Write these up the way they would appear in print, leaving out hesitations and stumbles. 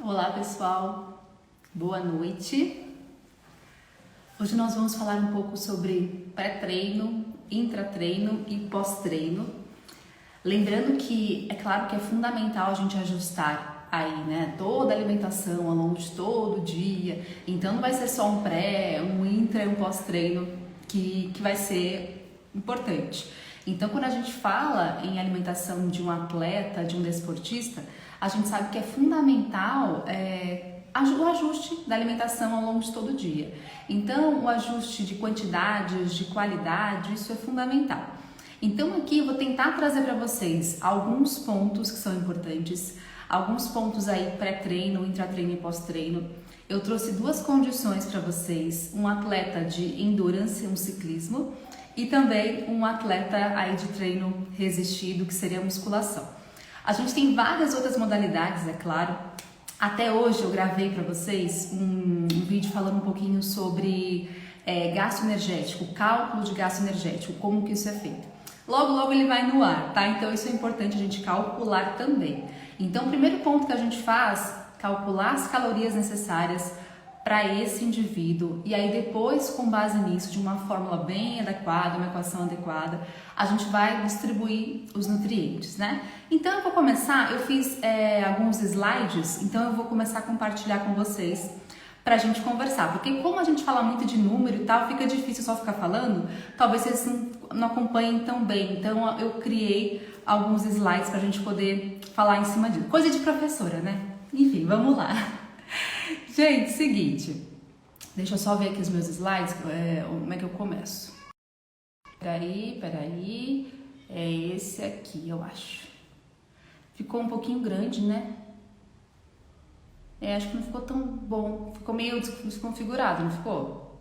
Olá pessoal, boa noite. Hoje nós vamos falar um pouco sobre pré-treino, intratreino e pós-treino. Lembrando que é claro que é fundamental a gente ajustar aí, né, toda a alimentação ao longo de todo o dia. Então não vai ser só um pré, um intra e um pós-treino que vai ser importante. Então quando a gente fala em alimentação de um atleta, de um desportista, a gente sabe que é fundamental o ajuste da alimentação ao longo de todo o dia. Então, o ajuste de quantidades, de qualidade, isso é fundamental. Então, aqui eu vou tentar trazer para vocês alguns pontos que são importantes, alguns pontos aí pré-treino, intratreino e pós-treino. Eu trouxe duas condições para vocês, um atleta de endurance, um ciclismo, e também um atleta aí de treino resistido, que seria a musculação. A gente tem várias outras modalidades, é claro. Até hoje eu gravei para vocês um vídeo falando um pouquinho sobre gasto energético, cálculo de gasto energético, como que isso é feito. Logo ele vai no ar, tá? Então isso é importante a gente calcular também. Então o primeiro ponto que a gente faz, calcular as calorias necessárias para esse indivíduo, e aí depois, com base nisso, de uma fórmula bem adequada, uma equação adequada, a gente vai distribuir os nutrientes, né? Então eu vou começar, eu fiz alguns slides, então eu vou começar a compartilhar com vocês para a gente conversar, porque como a gente fala muito de número e tal, fica difícil só ficar falando, talvez vocês não acompanhem tão bem, então eu criei alguns slides para a gente poder falar em cima disso. Coisa de professora, né? Enfim, vamos lá. Gente, seguinte, deixa eu só ver aqui os meus slides, como é que eu começo. Peraí, é esse aqui, eu acho. Ficou um pouquinho grande, né? Acho que não ficou tão bom, ficou meio desconfigurado, não ficou?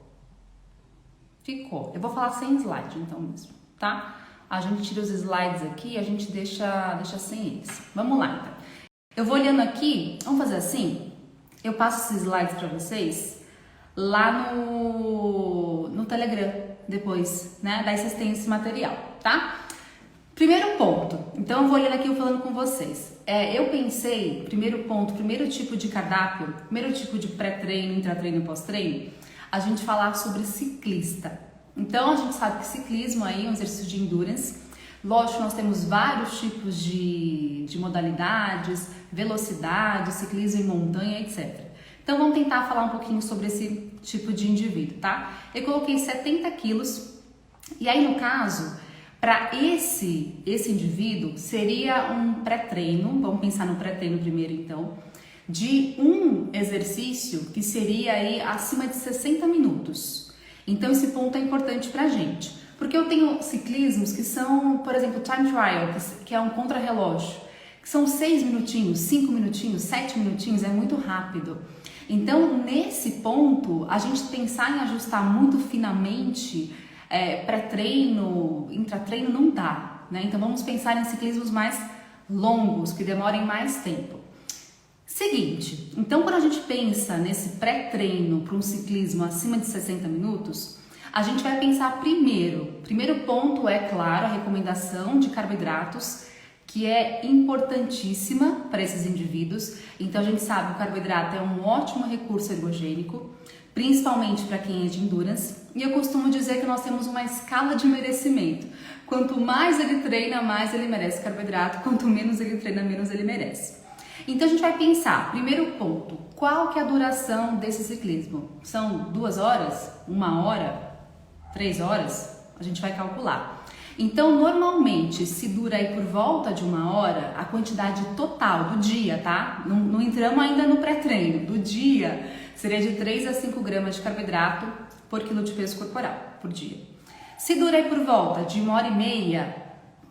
Ficou. Eu vou falar sem slide então mesmo, tá? A gente tira os slides aqui e a gente deixa sem eles. Vamos lá então. Eu vou olhando aqui, vamos fazer assim? Eu passo esses slides para vocês lá no Telegram depois, né? Daí vocês têm esse material, tá? Primeiro ponto, então eu vou olhando aqui falando com vocês. Eu pensei, primeiro ponto, primeiro tipo de cardápio, primeiro tipo de pré-treino, intratreino e pós-treino, a gente falar sobre ciclista. Então a gente sabe que ciclismo aí é um exercício de endurance. Lógico, nós temos vários tipos de modalidades, velocidade, ciclismo em montanha, etc. Então vamos tentar falar um pouquinho sobre esse tipo de indivíduo, tá? Eu coloquei 70 quilos e aí no caso, para esse indivíduo seria um pré-treino, vamos pensar no pré-treino primeiro então, de um exercício que seria aí acima de 60 minutos. Então esse ponto é importante pra gente. Porque eu tenho ciclismos que são, por exemplo, time trial, que é um contrarrelógio, que são 6 minutinhos, 5 minutinhos, 7 minutinhos, é muito rápido. Então, nesse ponto, a gente pensar em ajustar muito finamente pré-treino, intratreino, não dá, né? Então, vamos pensar em ciclismos mais longos, que demorem mais tempo. Seguinte, então quando a gente pensa nesse pré-treino para um ciclismo acima de 60 minutos, a gente vai pensar primeiro ponto é, claro, a recomendação de carboidratos, que é importantíssima para esses indivíduos. Então a gente sabe que o carboidrato é um ótimo recurso ergogênico, principalmente para quem é de endurance, e eu costumo dizer que nós temos uma escala de merecimento. Quanto mais ele treina, mais ele merece carboidrato, quanto menos ele treina, menos ele merece. Então a gente vai pensar, primeiro ponto, qual que é a duração desse ciclismo? São 2 horas? 1 hora? 3 horas, a gente vai calcular. Então, normalmente, se dura aí por volta de 1 hora, a quantidade total do dia, tá? Não entramos ainda no pré-treino, do dia, seria de 3 a 5 gramas de carboidrato por quilo de peso corporal por dia. Se dura aí por volta de 1h30,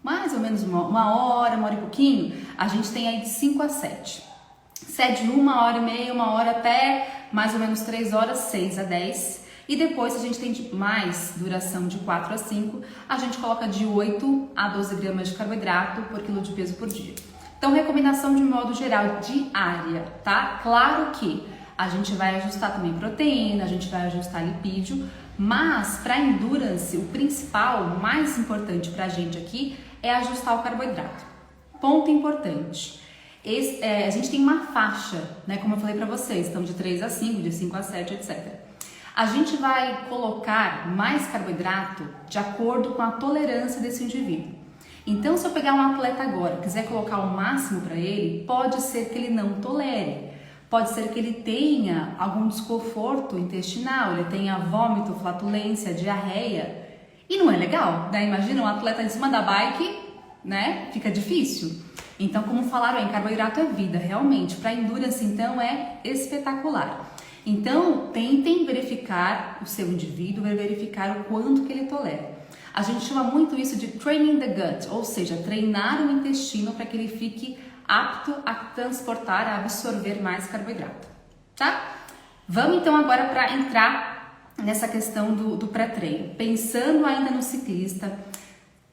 mais ou menos 1 hora, 1 hora e pouquinho, a gente tem aí de 5 a 7. Se é de 1h30, 1 hora até mais ou menos 3 horas, 6 a 10. E depois, se a gente tem mais duração de 4 a 5, a gente coloca de 8 a 12 gramas de carboidrato por quilo de peso por dia. Então, recomendação de modo geral diária, tá? Claro que a gente vai ajustar também proteína, a gente vai ajustar lipídio, mas para endurance, o principal, o mais importante para a gente aqui é ajustar o carboidrato. Ponto importante. a gente tem uma faixa, né? Como eu falei para vocês, então de 3 a 5, de 5 a 7, etc. A gente vai colocar mais carboidrato de acordo com a tolerância desse indivíduo. Então, se eu pegar um atleta agora e quiser colocar o máximo para ele, pode ser que ele não tolere. Pode ser que ele tenha algum desconforto intestinal, ele tenha vômito, flatulência, diarreia. E não é legal, né? Imagina um atleta em cima da bike, né? Fica difícil. Então, como falaram aí, carboidrato é vida, realmente. Para endurance, então, é espetacular. Então, tentem verificar o seu indivíduo, verificar o quanto que ele tolera. A gente chama muito isso de training the gut, ou seja, treinar o intestino para que ele fique apto a transportar, a absorver mais carboidrato, tá? Vamos então agora para entrar nessa questão do pré-treino. Pensando ainda no ciclista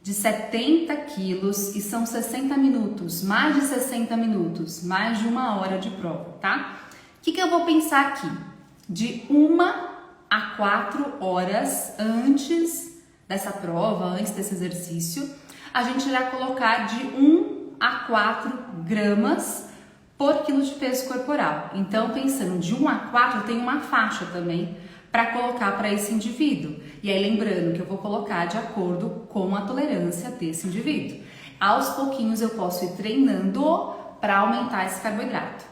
de 70 quilos e são 60 minutos, mais de 60 minutos, mais de 1 hora de prova, tá? O que eu vou pensar aqui? De 1 a 4 horas antes dessa prova, antes desse exercício, a gente irá colocar de 1 a 4 gramas por quilo de peso corporal. Então, pensando de 1 a 4, tem uma faixa também para colocar para esse indivíduo. E aí, lembrando que eu vou colocar de acordo com a tolerância desse indivíduo. Aos pouquinhos eu posso ir treinando para aumentar esse carboidrato,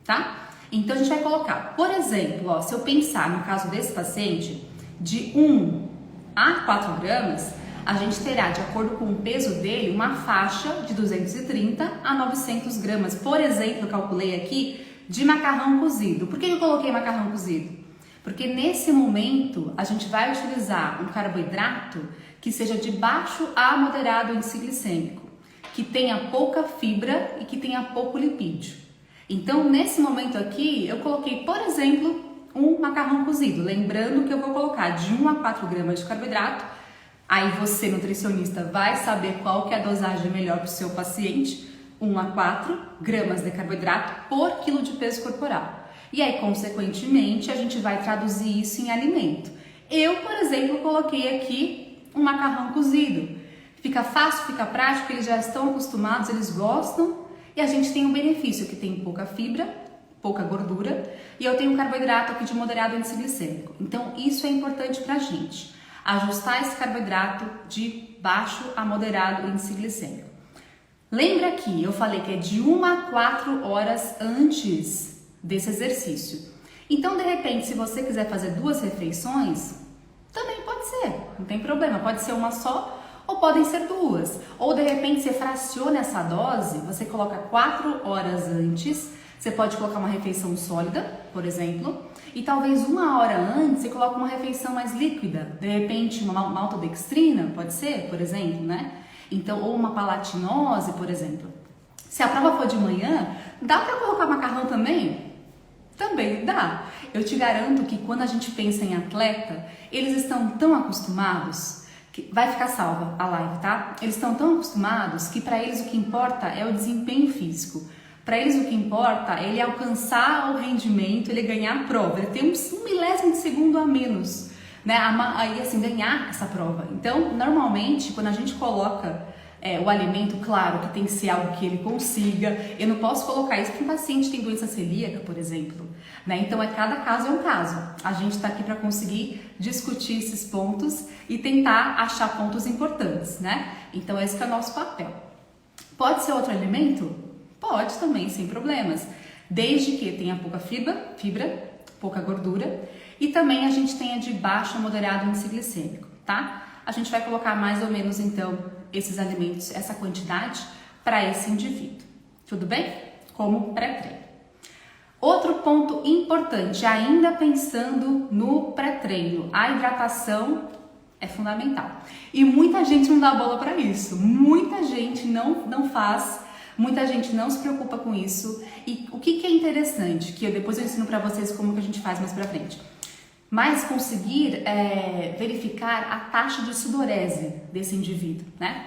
tá? Então, a gente vai colocar, por exemplo, ó, se eu pensar no caso desse paciente, de 1 a 4 gramas, a gente terá, de acordo com o peso dele, uma faixa de 230 a 900 gramas. Por exemplo, eu calculei aqui de macarrão cozido. Por que eu coloquei macarrão cozido? Porque nesse momento a gente vai utilizar um carboidrato que seja de baixo a moderado índice glicêmico, que tenha pouca fibra e que tenha pouco lipídio. Então, nesse momento aqui, eu coloquei, por exemplo, um macarrão cozido. Lembrando que eu vou colocar de 1 a 4 gramas de carboidrato. Aí você, nutricionista, vai saber qual que é a dosagem melhor para o seu paciente. 1 a 4 gramas de carboidrato por quilo de peso corporal. E aí, consequentemente, a gente vai traduzir isso em alimento. Eu, por exemplo, coloquei aqui um macarrão cozido. Fica fácil, fica prático, eles já estão acostumados, eles gostam. E a gente tem um benefício, que tem pouca fibra, pouca gordura. E eu tenho um carboidrato aqui de moderado índice glicêmico. Então, isso é importante pra gente. Ajustar esse carboidrato de baixo a moderado índice glicêmico. Lembra que eu falei que é de 1 a 4 horas antes desse exercício. Então, de repente, se você quiser fazer 2 refeições, também pode ser, não tem problema. Pode ser uma só ou podem ser 2. Ou, de repente, você fraciona essa dose, você coloca 4 horas antes, você pode colocar uma refeição sólida, por exemplo, e talvez 1 hora antes você coloca uma refeição mais líquida, de repente uma maltodextrina, pode ser, por exemplo, né? Então, ou uma palatinose, por exemplo. Se a prova for de manhã, dá para colocar macarrão também? Também dá. Eu te garanto que quando a gente pensa em atleta, eles estão tão acostumados, que vai ficar salva a live, tá? Eles estão tão acostumados que para eles o que importa é o desempenho físico. Para eles o que importa é ele alcançar o rendimento, ele ganhar a prova, ele tem um milésimo de segundo a menos, né? Aí assim, ganhar essa prova. Então, normalmente, quando a gente coloca o alimento, claro que tem que ser algo que ele consiga. Eu não posso colocar isso para um paciente que tem doença celíaca, por exemplo, né? Então, cada caso é um caso. A gente está aqui para conseguir discutir esses pontos e tentar achar pontos importantes, né? Então, esse que é o nosso papel. Pode ser outro alimento? Pode também, sem problemas, desde que tenha pouca fibra, pouca gordura e também a gente tenha de baixo a moderado índice glicêmico, tá? A gente vai colocar mais ou menos, então, esses alimentos, essa quantidade para esse indivíduo, tudo bem? Como pré-treino. Outro ponto importante, ainda pensando no pré-treino, a hidratação é fundamental. E muita gente não dá bola para isso, muita gente não faz. Muita gente não se preocupa com isso. E o que é interessante, que depois eu ensino para vocês como que a gente faz mais pra frente. Mas conseguir verificar a taxa de sudorese desse indivíduo, né?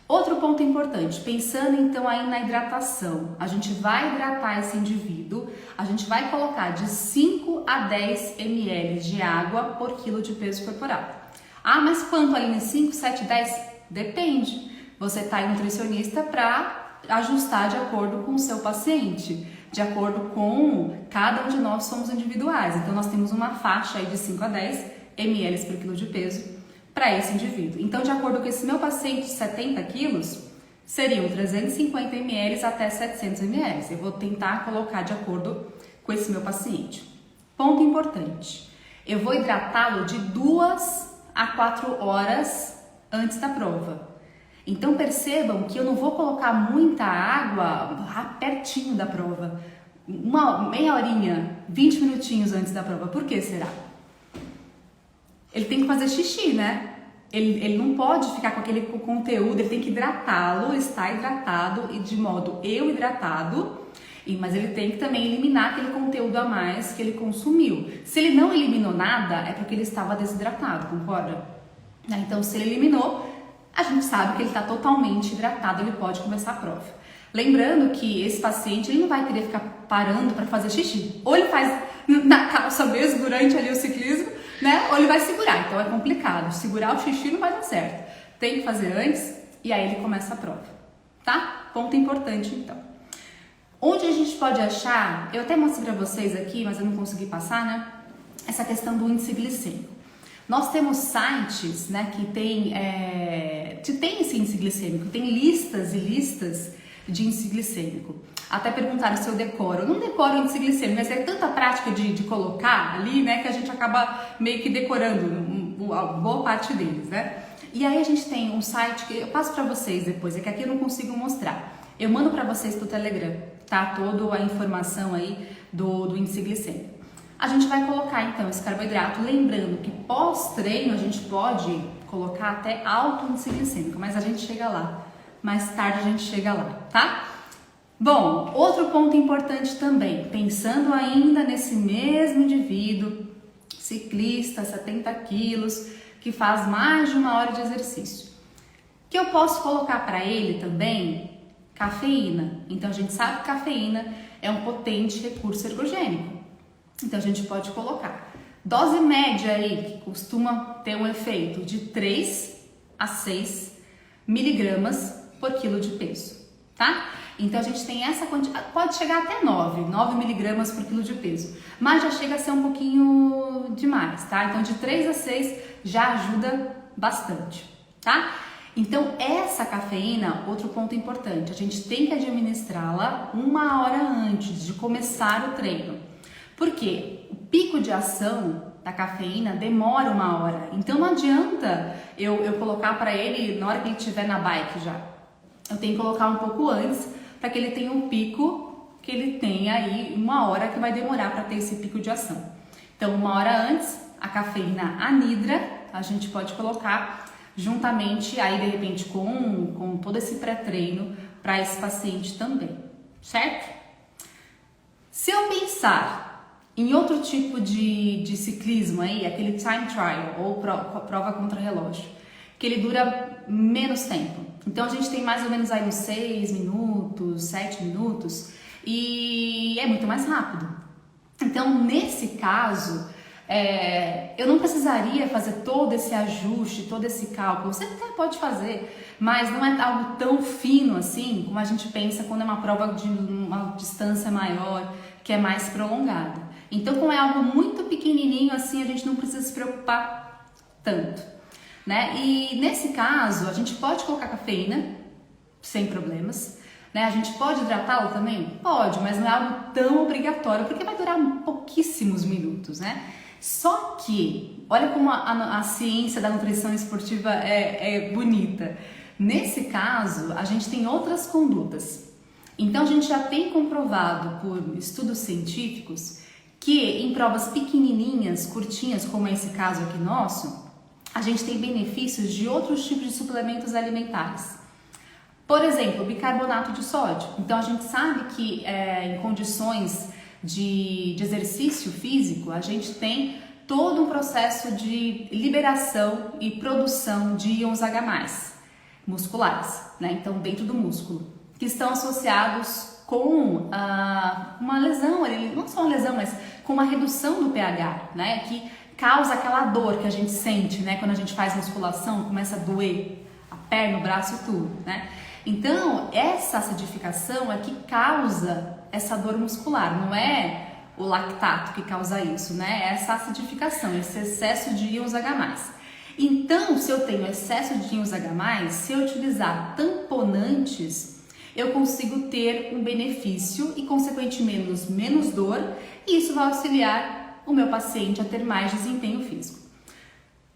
Outro ponto importante, pensando então aí na hidratação. A gente vai hidratar esse indivíduo, a gente vai colocar de 5 a 10 ml de água por quilo de peso corporal. Ah, mas quanto, Aline? 5, 7, 10? Depende. Você tá aí nutricionista para ajustar de acordo com o seu paciente, de acordo com cada um de nós somos individuais. Então nós temos uma faixa aí de 5 a 10 ml por quilo de peso para esse indivíduo. Então, de acordo com esse meu paciente de 70 quilos, seriam 350 ml até 700 ml. Eu vou tentar colocar de acordo com esse meu paciente. Ponto importante, eu vou hidratá-lo de 2 a 4 horas antes da prova. Então percebam que eu não vou colocar muita água pertinho da prova, uma meia horinha, 20 minutinhos antes da prova. Por que será? Ele tem que fazer xixi, né? Ele não pode ficar com aquele conteúdo, ele tem que hidratá-lo, estar hidratado e de modo hidratado, mas ele tem que também eliminar aquele conteúdo a mais que ele consumiu. Se ele não eliminou nada, é porque ele estava desidratado, concorda? Então, se ele eliminou, a gente sabe que ele está totalmente hidratado, ele pode começar a prova. Lembrando que esse paciente ele não vai querer ficar parando para fazer xixi. Ou ele faz na calça mesmo durante ali o ciclismo, né? Ou ele vai segurar. Então é complicado. Segurar o xixi não vai dar certo. Tem que fazer antes e aí ele começa a prova, tá? Ponto importante então. Onde a gente pode achar, eu até mostrei para vocês aqui, mas eu não consegui passar, né? Essa questão do índice glicêmico. Nós temos sites, né, que tem esse índice glicêmico, tem listas e listas de índice glicêmico. Até perguntaram se eu decoro. Eu não decoro o índice glicêmico, mas é tanta prática de colocar ali, né, que a gente acaba meio que decorando boa parte deles, né? E aí a gente tem um site que eu passo para vocês depois, é que aqui eu não consigo mostrar. Eu mando para vocês pro Telegram, tá? Toda a informação aí do índice glicêmico. A gente vai colocar então esse carboidrato, lembrando que pós-treino a gente pode colocar até alto índice glicêmico, mas a gente chega lá, mais tarde a gente chega lá, tá? Bom, outro ponto importante também, pensando ainda nesse mesmo indivíduo, ciclista, 70 quilos, que faz mais de 1 hora de exercício, que eu posso colocar para ele também cafeína. Então a gente sabe que cafeína é um potente recurso ergogênico. Então a gente pode colocar dose média aí, que costuma ter um efeito de 3 a 6 miligramas por quilo de peso, tá? Então a gente tem essa quantidade, pode chegar até 9 miligramas por quilo de peso, mas já chega a ser um pouquinho demais, tá? Então de 3 a 6 já ajuda bastante, tá? Então essa cafeína, outro ponto importante, a gente tem que administrá-la 1 hora antes de começar o treino. Porque o pico de ação da cafeína demora 1 hora, então não adianta eu colocar para ele na hora que ele estiver na bike já. Eu tenho que colocar um pouco antes para que ele tenha um pico, que ele tenha aí 1 hora que vai demorar para ter esse pico de ação. Então 1 hora antes, a cafeína anidra a gente pode colocar juntamente aí de repente com todo esse pré-treino para esse paciente também, certo? Se eu pensar em outro tipo de ciclismo aí, aquele time trial ou prova contra relógio, que ele dura menos tempo. Então a gente tem mais ou menos aí uns 6 minutos, 7 minutos e é muito mais rápido. Então nesse caso, eu não precisaria fazer todo esse ajuste, todo esse cálculo. Você até pode fazer, mas não é algo tão fino assim como a gente pensa quando é uma prova de uma distância maior, que é mais prolongada. Então, como é algo muito pequenininho assim, a gente não precisa se preocupar tanto, né? E nesse caso, a gente pode colocar cafeína sem problemas, né? A gente pode hidratá-lo também? Pode, mas não é algo tão obrigatório, porque vai durar pouquíssimos minutos, né? Só que, olha como a ciência da nutrição esportiva é bonita. Nesse caso, a gente tem outras condutas. Então, a gente já tem comprovado por estudos científicos que em provas pequenininhas, curtinhas, como é esse caso aqui nosso, a gente tem benefícios de outros tipos de suplementos alimentares. Por exemplo, bicarbonato de sódio. Então, a gente sabe que em condições de exercício físico, a gente tem todo um processo de liberação e produção de íons H+, musculares, né? Então, dentro do músculo, que estão associados com uma lesão, não só uma lesão, mas com uma redução do pH, né? Que causa aquela dor que a gente sente, né? Quando a gente faz musculação, começa a doer a perna, o braço e tudo, né? Então, essa acidificação é que causa essa dor muscular, não é o lactato que causa isso, né? É essa acidificação, esse excesso de íons H+. Então, se eu tenho excesso de íons H+, se eu utilizar tamponantes, eu consigo ter um benefício e, consequentemente, menos dor, e isso vai auxiliar o meu paciente a ter mais desempenho físico.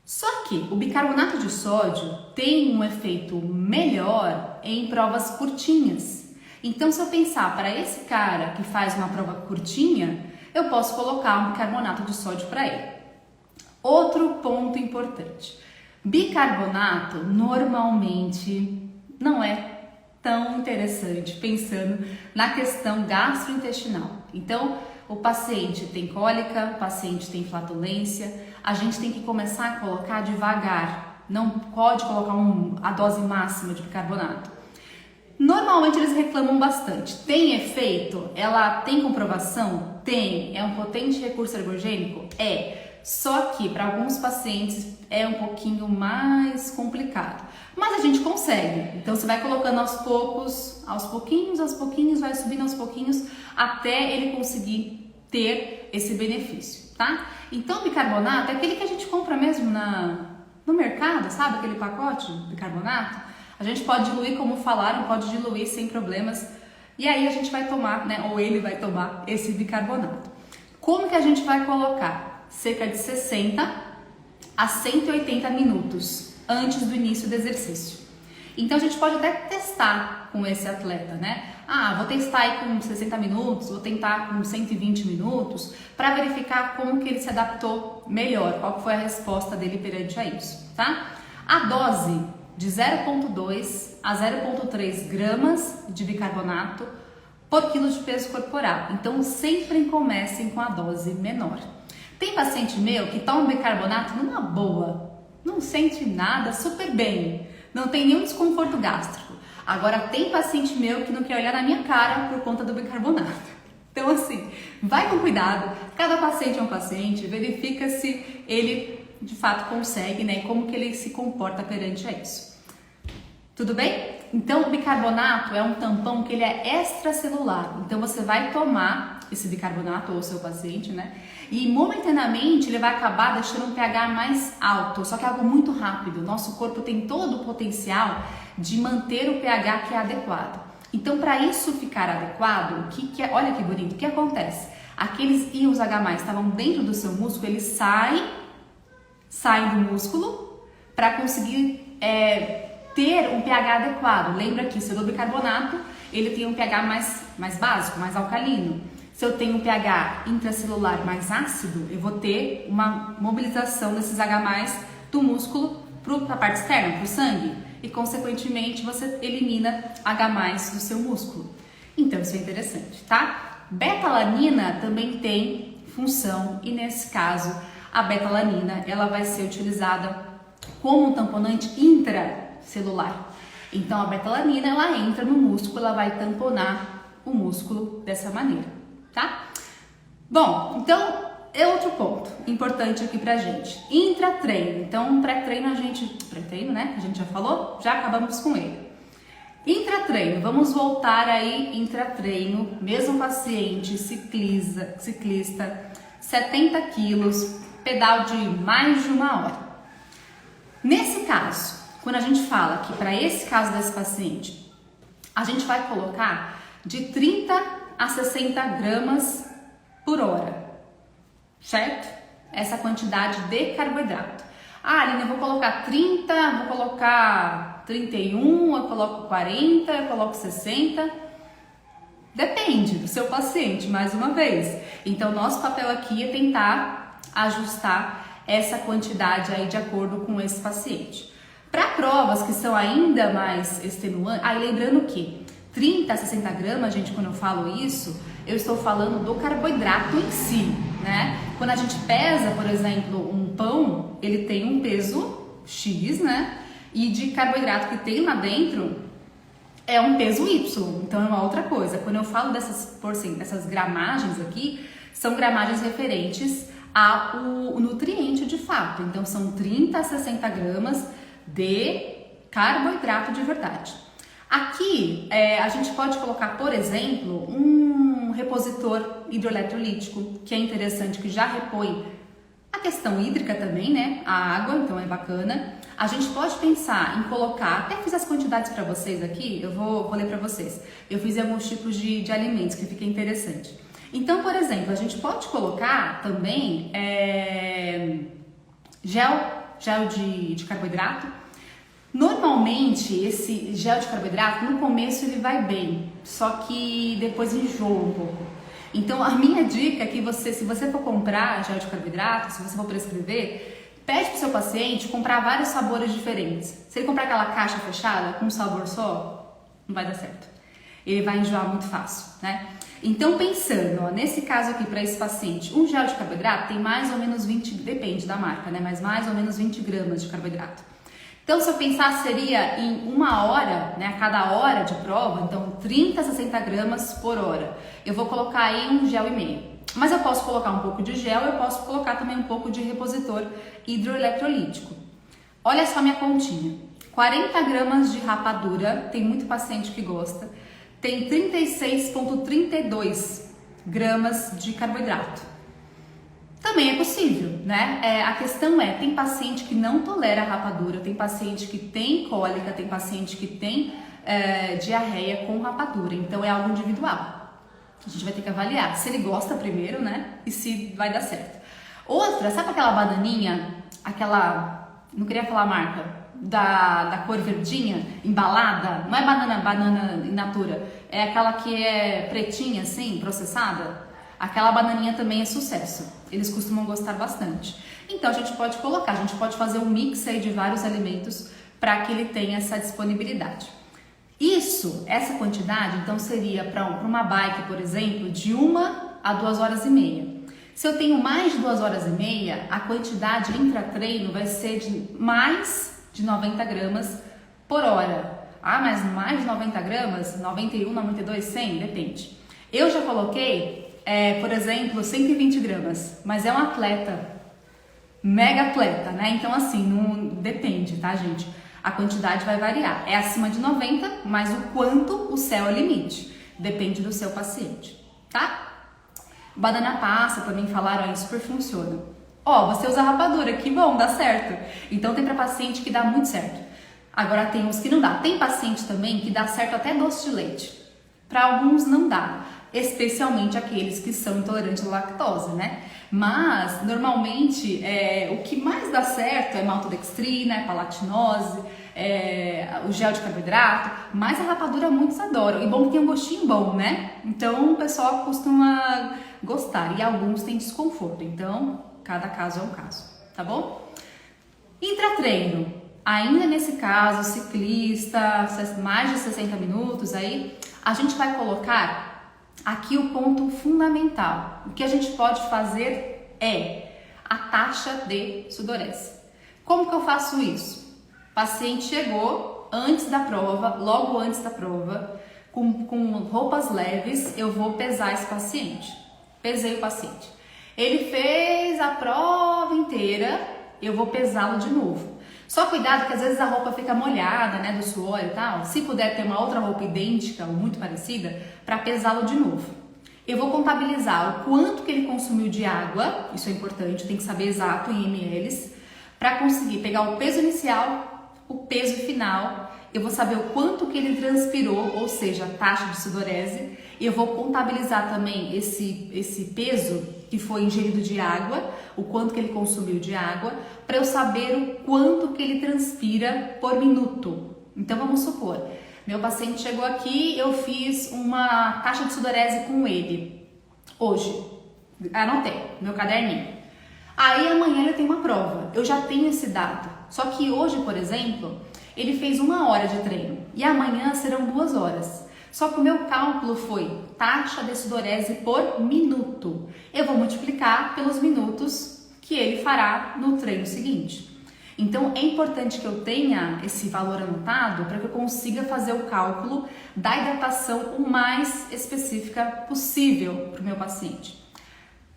Só que o bicarbonato de sódio tem um efeito melhor em provas curtinhas. Então, se eu pensar para esse cara que faz uma prova curtinha, eu posso colocar um bicarbonato de sódio para ele. Outro ponto importante: bicarbonato normalmente não é tão interessante pensando na questão gastrointestinal. Então, o paciente tem cólica, o paciente tem flatulência, a gente tem que começar a colocar devagar, não pode colocar a dose máxima de bicarbonato. Normalmente eles reclamam bastante. Tem efeito? Ela tem comprovação? Tem. É um potente recurso ergogênico? É. Só que para alguns pacientes é um pouquinho mais complicado. Mas a gente consegue. Então você vai colocando aos pouquinhos, vai subindo aos pouquinhos até ele conseguir ter esse benefício, tá? Então o bicarbonato é aquele que a gente compra mesmo no mercado, sabe? Aquele pacote de bicarbonato. A gente pode diluir, como falaram, pode diluir sem problemas. E aí a gente vai tomar, né? Ou ele vai tomar esse bicarbonato. Como que a gente vai colocar? Cerca de 60 a 180 minutos antes do início do exercício. Então a gente pode até testar com esse atleta, né? Vou testar aí com 60 minutos, vou tentar com 120 minutos para verificar como que ele se adaptou melhor, qual foi a resposta dele perante a isso, tá? A dose de 0,2 a 0,3 gramas de bicarbonato por quilo de peso corporal. Então sempre comecem com a dose menor. Tem paciente meu que toma bicarbonato numa boa, não sente nada, super bem, não tem nenhum desconforto gástrico. Agora tem paciente meu que não quer olhar na minha cara por conta do bicarbonato. Então assim, vai com cuidado, cada paciente é um paciente, verifica se ele de fato consegue, né, e como que ele se comporta perante a isso. Tudo bem? Então o bicarbonato é um tampão que ele é extracelular, então você vai tomar esse bicarbonato ou o seu paciente, né? E momentaneamente ele vai acabar deixando um pH mais alto, só que é algo muito rápido. Nosso corpo tem todo o potencial de manter o pH que é adequado. Então, para isso ficar adequado, olha que bonito, o que acontece? Aqueles íons H+ estavam dentro do seu músculo, eles saem do músculo para conseguir ter um pH adequado. Lembra que se eu dou bicarbonato, ele tem um pH mais básico, mais alcalino. Se eu tenho um pH intracelular mais ácido, eu vou ter uma mobilização desses H+ do músculo para a parte externa, para o sangue, e consequentemente você elimina H+ do seu músculo. Então isso é interessante, tá? Beta-alanina também tem função e nesse caso a beta-alanina ela vai ser utilizada como um tamponante intracelular. Então a beta-alanina ela entra no músculo, ela vai tamponar o músculo dessa maneira. Tá? Bom, então é outro ponto importante aqui pra gente. Intra-treino. Então, pré-treino, né? A gente já falou, já acabamos com ele. Intra-treino, vamos voltar aí, intra-treino, mesmo paciente, ciclista, 70 quilos, pedal de mais de 1 hora. Nesse caso, quando a gente fala que para esse caso desse paciente, a gente vai colocar de 30 a 60 gramas por hora, certo? Essa quantidade de carboidrato. Aline, eu vou colocar 30, vou colocar 31, eu coloco 40, eu coloco 60. Depende do seu paciente, mais uma vez. Então, nosso papel aqui é tentar ajustar essa quantidade aí de acordo com esse paciente. Para provas que são ainda mais extenuantes, lembrando que 30 a 60 gramas, gente, quando eu falo isso, eu estou falando do carboidrato em si, né? Quando a gente pesa, por exemplo, um pão, ele tem um peso X, né? E de carboidrato que tem lá dentro é um peso Y, então é uma outra coisa. Quando eu falo dessas gramagens aqui, são gramagens referentes ao nutriente de fato. Então são 30 a 60 gramas de carboidrato de verdade. Aqui a gente pode colocar, por exemplo, um repositor hidroeletrolítico, que é interessante, que já repõe a questão hídrica também, né? A água, então é bacana. A gente pode pensar em colocar, até fiz as quantidades para vocês aqui, eu vou ler para vocês. Eu fiz alguns tipos de alimentos que fica interessante. Então, por exemplo, a gente pode colocar também gel de carboidrato. Normalmente, esse gel de carboidrato, no começo ele vai bem, só que depois enjoa um pouco. Então, a minha dica é que se você for comprar gel de carboidrato, se você for prescrever, pede para o seu paciente comprar vários sabores diferentes. Se ele comprar aquela caixa fechada com um sabor só, não vai dar certo. Ele vai enjoar muito fácil, né? Então, pensando, ó, nesse caso aqui, para esse paciente, um gel de carboidrato tem mais ou menos 20, depende da marca, né? Mas mais ou menos 20 gramas de carboidrato. Então, se eu pensar, seria em uma hora, né, a cada hora de prova, então 30 a 60 gramas por hora. Eu vou colocar aí um gel e meio. Mas eu posso colocar um pouco de gel, eu posso colocar também um pouco de repositor hidroeletrolítico. Olha só minha continha. 40 gramas de rapadura, tem muito paciente que gosta, tem 36,32 gramas de carboidrato. Também é possível, né? A questão tem paciente que não tolera rapadura, tem paciente que tem cólica, tem paciente que tem diarreia com rapadura, então é algo individual. A gente vai ter que avaliar se ele gosta primeiro, né? E se vai dar certo. Outra, sabe aquela bananinha, não queria falar a marca, da cor verdinha, embalada? Não é banana in natura, é aquela que é pretinha assim, processada. Aquela bananinha também é sucesso, eles costumam gostar bastante. Então a gente pode colocar, a gente pode fazer um mix aí de vários alimentos para que ele tenha essa disponibilidade. Essa quantidade, então seria para uma bike, por exemplo, de 1 a 2 horas e meia. Se eu tenho mais de 2 horas e meia, a quantidade intra-treino vai ser de mais de 90 gramas por hora. Ah, mas mais de 90 gramas? 91, 92, 100? Depende. Eu já coloquei, por exemplo, 120 gramas, mas é um atleta, mega atleta, né? Então assim, não depende, tá, gente? A quantidade vai variar. É acima de 90, mas o quanto o céu é o limite. Depende do seu paciente, tá? Banana passa, também falaram aí, super funciona. Ó, você usa rapadura, que bom, dá certo. Então tem para paciente que dá muito certo. Agora tem uns que não dá. Tem paciente também que dá certo até doce de leite. Para alguns não dá, especialmente aqueles que são intolerantes à lactose, né? Mas, normalmente, o que mais dá certo é maltodextrina, é palatinose, o gel de carboidrato, mas a rapadura muitos adoram. E bom que tem um gostinho bom, né? Então, o pessoal costuma gostar e alguns têm desconforto. Então, cada caso é um caso, tá bom? Intratreino. Ainda nesse caso, ciclista, mais de 60 minutos aí, a gente vai colocar aqui o ponto fundamental. O que a gente pode fazer é a taxa de sudorese. Como que eu faço isso? O paciente chegou antes da prova, logo antes da prova, com roupas leves, eu vou pesar esse paciente. Pesei o paciente. Ele fez a prova inteira, eu vou pesá-lo de novo. Só cuidado que às vezes a roupa fica molhada, né, do suor e tal. Se puder ter uma outra roupa idêntica ou muito parecida, para pesá-lo de novo. Eu vou contabilizar o quanto que ele consumiu de água, isso é importante, tem que saber exato em ml, para conseguir pegar o peso inicial, o peso final. Eu vou saber o quanto que ele transpirou, ou seja, a taxa de sudorese. Eu vou contabilizar também esse peso que foi ingerido de água, o quanto que ele consumiu de água, para eu saber o quanto que ele transpira por minuto. Então vamos supor, meu paciente chegou aqui, eu fiz uma taxa de sudorese com ele hoje, anotei meu caderninho. Aí amanhã ele tem uma prova, eu já tenho esse dado. Só que hoje, por exemplo, ele fez 1 hora de treino e amanhã serão 2 horas. Só que o meu cálculo foi taxa de sudorese por minuto. Eu vou multiplicar pelos minutos que ele fará no treino seguinte. Então é importante que eu tenha esse valor anotado para que eu consiga fazer o cálculo da hidratação o mais específica possível para o meu paciente.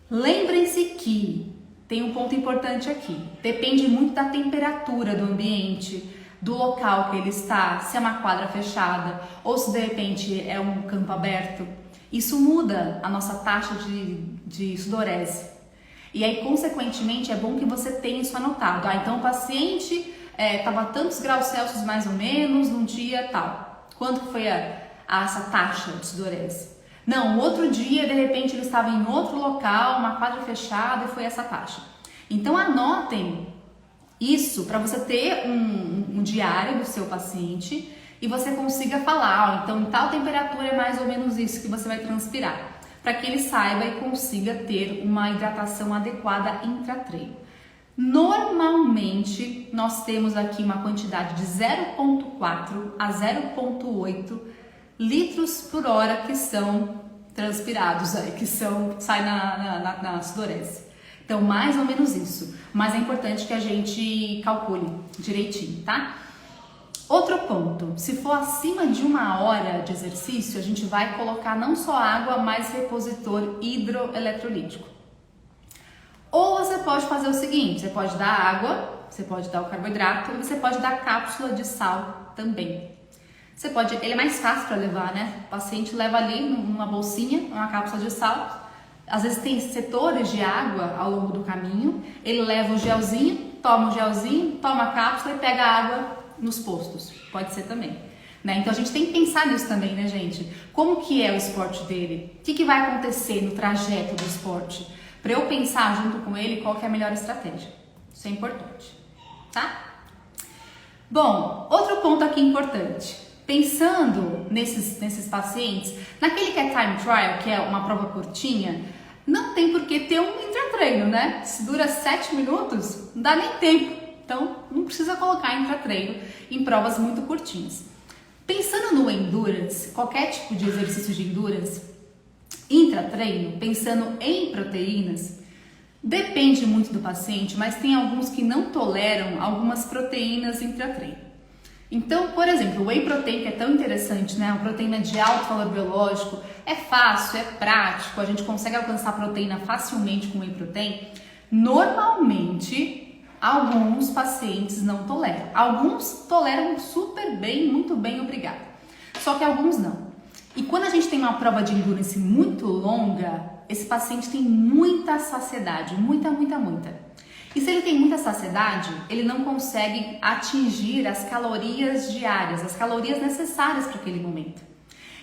Lembrem-se que tem um ponto importante aqui. Depende muito da temperatura do ambiente, do local que ele está, se é uma quadra fechada ou se de repente é um campo aberto. Isso muda a nossa taxa de sudorese. E aí, consequentemente, é bom que você tenha isso anotado. Então o paciente estava tantos graus Celsius mais ou menos num dia tal. Quanto que foi essa taxa de sudorese? Não, outro dia, de repente, ele estava em outro local, uma quadra fechada e foi essa taxa. Então anotem isso para você ter um diário do seu paciente e você consiga falar, então em tal temperatura é mais ou menos isso que você vai transpirar, para que ele saiba e consiga ter uma hidratação adequada intra-treino. Normalmente nós temos aqui uma quantidade de 0,4 a 0,8 litros por hora que são transpirados, que saem na sudorese. Então, mais ou menos isso. Mas é importante que a gente calcule direitinho, tá? Outro ponto, se for acima de 1 hora de exercício, a gente vai colocar não só água, mas repositor hidroeletrolítico. Ou você pode fazer o seguinte, você pode dar água, você pode dar o carboidrato e você pode dar cápsula de sal também. Você pode, ele é mais fácil para levar, né? O paciente leva ali numa bolsinha, uma cápsula de sal. Às vezes tem setores de água ao longo do caminho. Ele leva o gelzinho, toma a cápsula e pega a água nos postos. Pode ser também, né? Então a gente tem que pensar nisso também, né, gente? Como que é o esporte dele? O que vai acontecer no trajeto do esporte? Para eu pensar junto com ele qual que é a melhor estratégia. Isso é importante, tá? Bom, outro ponto aqui importante. Pensando nesses pacientes, naquele que é time trial, que é uma prova curtinha, não tem por que ter um intratreino, né? Se dura 7 minutos, não dá nem tempo. Então, não precisa colocar intratreino em provas muito curtinhas. Pensando no endurance, qualquer tipo de exercício de endurance, intratreino, pensando em proteínas, depende muito do paciente, mas tem alguns que não toleram algumas proteínas intratreino. Então, por exemplo, o whey protein, que é tão interessante, né? Uma proteína de alto valor biológico, é fácil, é prático, a gente consegue alcançar proteína facilmente com whey protein. Normalmente, alguns pacientes não toleram. Alguns toleram super bem, muito bem, obrigado. Só que alguns não. E quando a gente tem uma prova de endurance muito longa, esse paciente tem muita saciedade, muita. E se ele tem muita saciedade, ele não consegue atingir as calorias diárias, as calorias necessárias para aquele momento.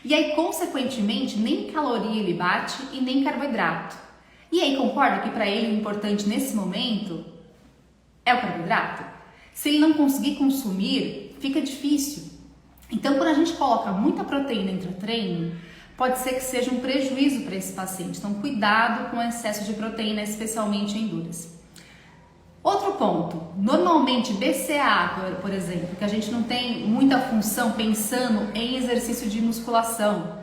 E aí, consequentemente, nem caloria ele bate e nem carboidrato. E aí, concorda que para ele o importante nesse momento é o carboidrato? Se ele não conseguir consumir, fica difícil. Então, quando a gente coloca muita proteína intra-treino, pode ser que seja um prejuízo para esse paciente. Então, cuidado com o excesso de proteína, especialmente em endurance. Outro ponto, normalmente BCAA, por exemplo, que a gente não tem muita função pensando em exercício de musculação,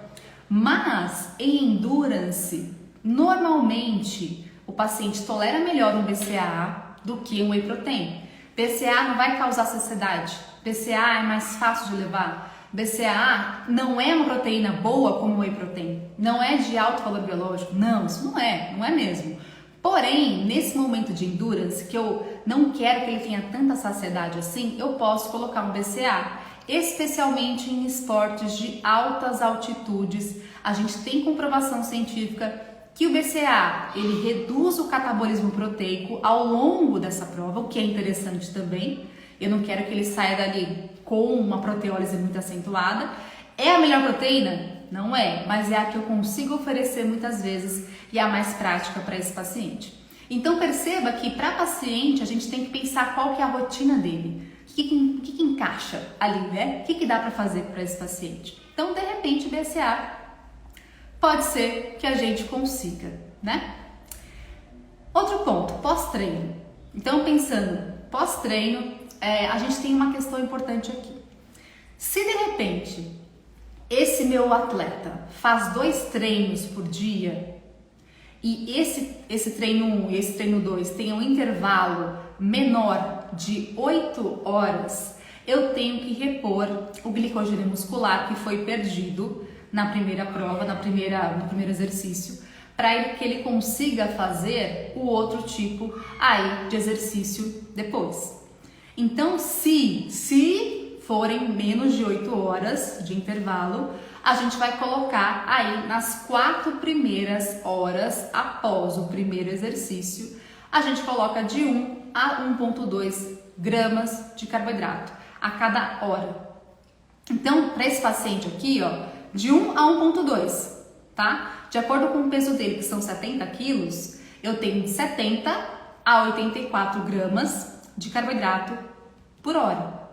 mas em endurance, normalmente o paciente tolera melhor um BCAA do que um whey protein. BCAA não vai causar saciedade, BCAA é mais fácil de levar. BCAA não é uma proteína boa como o whey protein, não é de alto valor biológico, não, isso não é mesmo. Porém, nesse momento de endurance, que eu não quero que ele tenha tanta saciedade assim, eu posso colocar um BCAA, especialmente em esportes de altas altitudes. A gente tem comprovação científica que o BCAA, ele reduz o catabolismo proteico ao longo dessa prova, o que é interessante também. Eu não quero que ele saia dali com uma proteólise muito acentuada. É a melhor proteína? Não é, mas é a que eu consigo oferecer muitas vezes e é a mais prática para esse paciente. Então perceba que para paciente a gente tem que pensar qual que é a rotina dele, o que encaixa ali, né? O que dá para fazer para esse paciente. Então, de repente, BCAA pode ser que a gente consiga, né? Outro ponto, pós-treino. Então, pensando pós-treino, a gente tem uma questão importante aqui. Se de repente esse meu atleta faz 2 treinos por dia e esse treino 1 e esse treino 2 tem um intervalo menor de 8 horas, eu tenho que repor o glicogênio muscular que foi perdido na primeira prova, no primeiro exercício, para que ele consiga fazer o outro tipo aí de exercício depois. Então, se forem menos de 8 horas de intervalo, a gente vai colocar aí nas 4 primeiras horas após o primeiro exercício, a gente coloca de 1 a 1,2 gramas de carboidrato a cada hora. Então, para esse paciente aqui, ó, de 1 a 1,2, tá? De acordo com o peso dele, que são 70 quilos, eu tenho de 70 a 84 gramas de carboidrato por hora.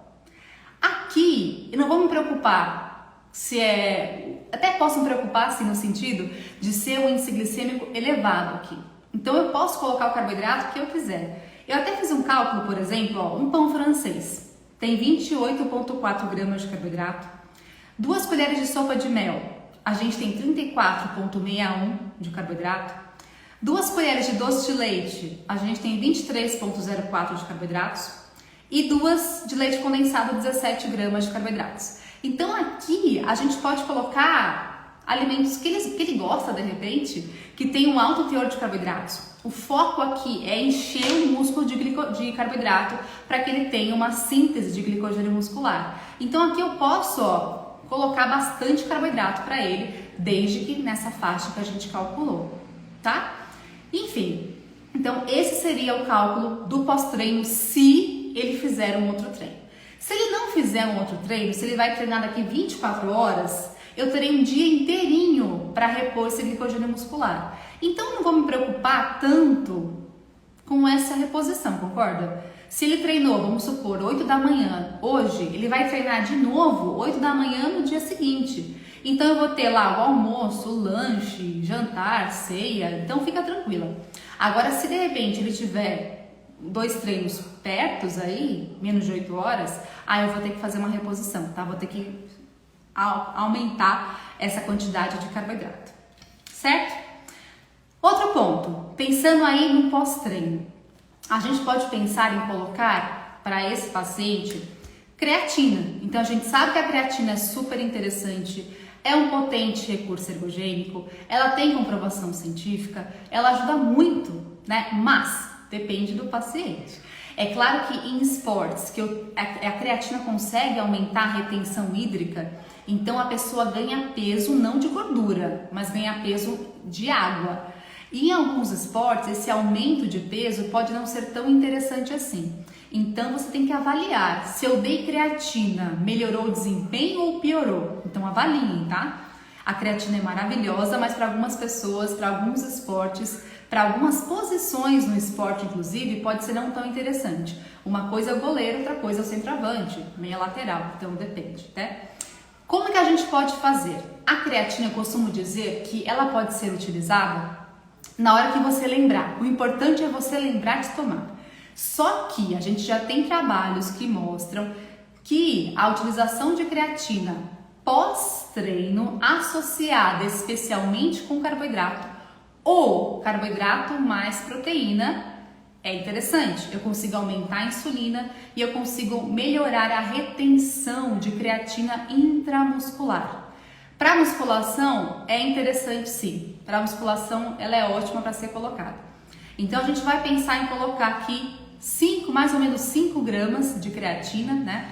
Aqui, eu não vou me preocupar se é... Até posso me preocupar, assim, no sentido de ser um índice glicêmico elevado aqui. Então, eu posso colocar o carboidrato que eu quiser. Eu até fiz um cálculo, por exemplo, ó, um pão francês tem 28,4 gramas de carboidrato. 2 colheres de sopa de mel, a gente tem 34,61 de carboidrato. 2 colheres de doce de leite, a gente tem 23,04 de carboidratos. E 2 de leite condensado, 17 gramas de carboidratos. Então aqui a gente pode colocar alimentos que ele gosta de repente, que tem um alto teor de carboidratos. O foco aqui é encher o músculo de carboidrato para que ele tenha uma síntese de glicogênio muscular. Então aqui eu posso, ó, colocar bastante carboidrato para ele, desde que nessa faixa que a gente calculou, tá? Enfim, então esse seria o cálculo do pós-treino se ele fizer um outro treino. Se ele não fizer um outro treino, se ele vai treinar daqui 24 horas, eu terei um dia inteirinho para repor esse glicogênio muscular. Então eu não vou me preocupar tanto com essa reposição, concorda? Se ele treinou, vamos supor, 8 da manhã hoje, ele vai treinar de novo 8 da manhã no dia seguinte. Então eu vou ter lá o almoço, o lanche, jantar, ceia, então fica tranquila. Agora, se de repente ele tiver 2 treinos pertos aí, menos de 8 horas, aí eu vou ter que fazer uma reposição, tá? Vou ter que aumentar essa quantidade de carboidrato, certo? Outro ponto, pensando aí no pós-treino, a gente pode pensar em colocar para esse paciente creatina. Então a gente sabe que a creatina é super interessante, é um potente recurso ergogênico, ela tem comprovação científica, ela ajuda muito, né? Mas depende do paciente. É claro que em esportes que a creatina consegue aumentar a retenção hídrica, então a pessoa ganha peso não de gordura, mas ganha peso de água. E em alguns esportes, esse aumento de peso pode não ser tão interessante assim. Então você tem que avaliar se eu dei creatina, melhorou o desempenho ou piorou. Então avaliem, tá? A creatina é maravilhosa, mas para algumas pessoas, para alguns esportes, para algumas posições no esporte, inclusive, pode ser não tão interessante. Uma coisa é o goleiro, outra coisa é o centroavante, meia lateral, então depende, né? Como que a gente pode fazer? A creatina, eu costumo dizer que ela pode ser utilizada na hora que você lembrar. O importante é você lembrar de tomar. Só que a gente já tem trabalhos que mostram que a utilização de creatina pós-treino, associada especialmente com carboidrato, ou carboidrato mais proteína, é interessante. Eu consigo aumentar a insulina e eu consigo melhorar a retenção de creatina intramuscular. Para musculação é interessante sim. Para musculação ela é ótima para ser colocada. Então a gente vai pensar em colocar aqui mais ou menos 5 gramas de creatina, né?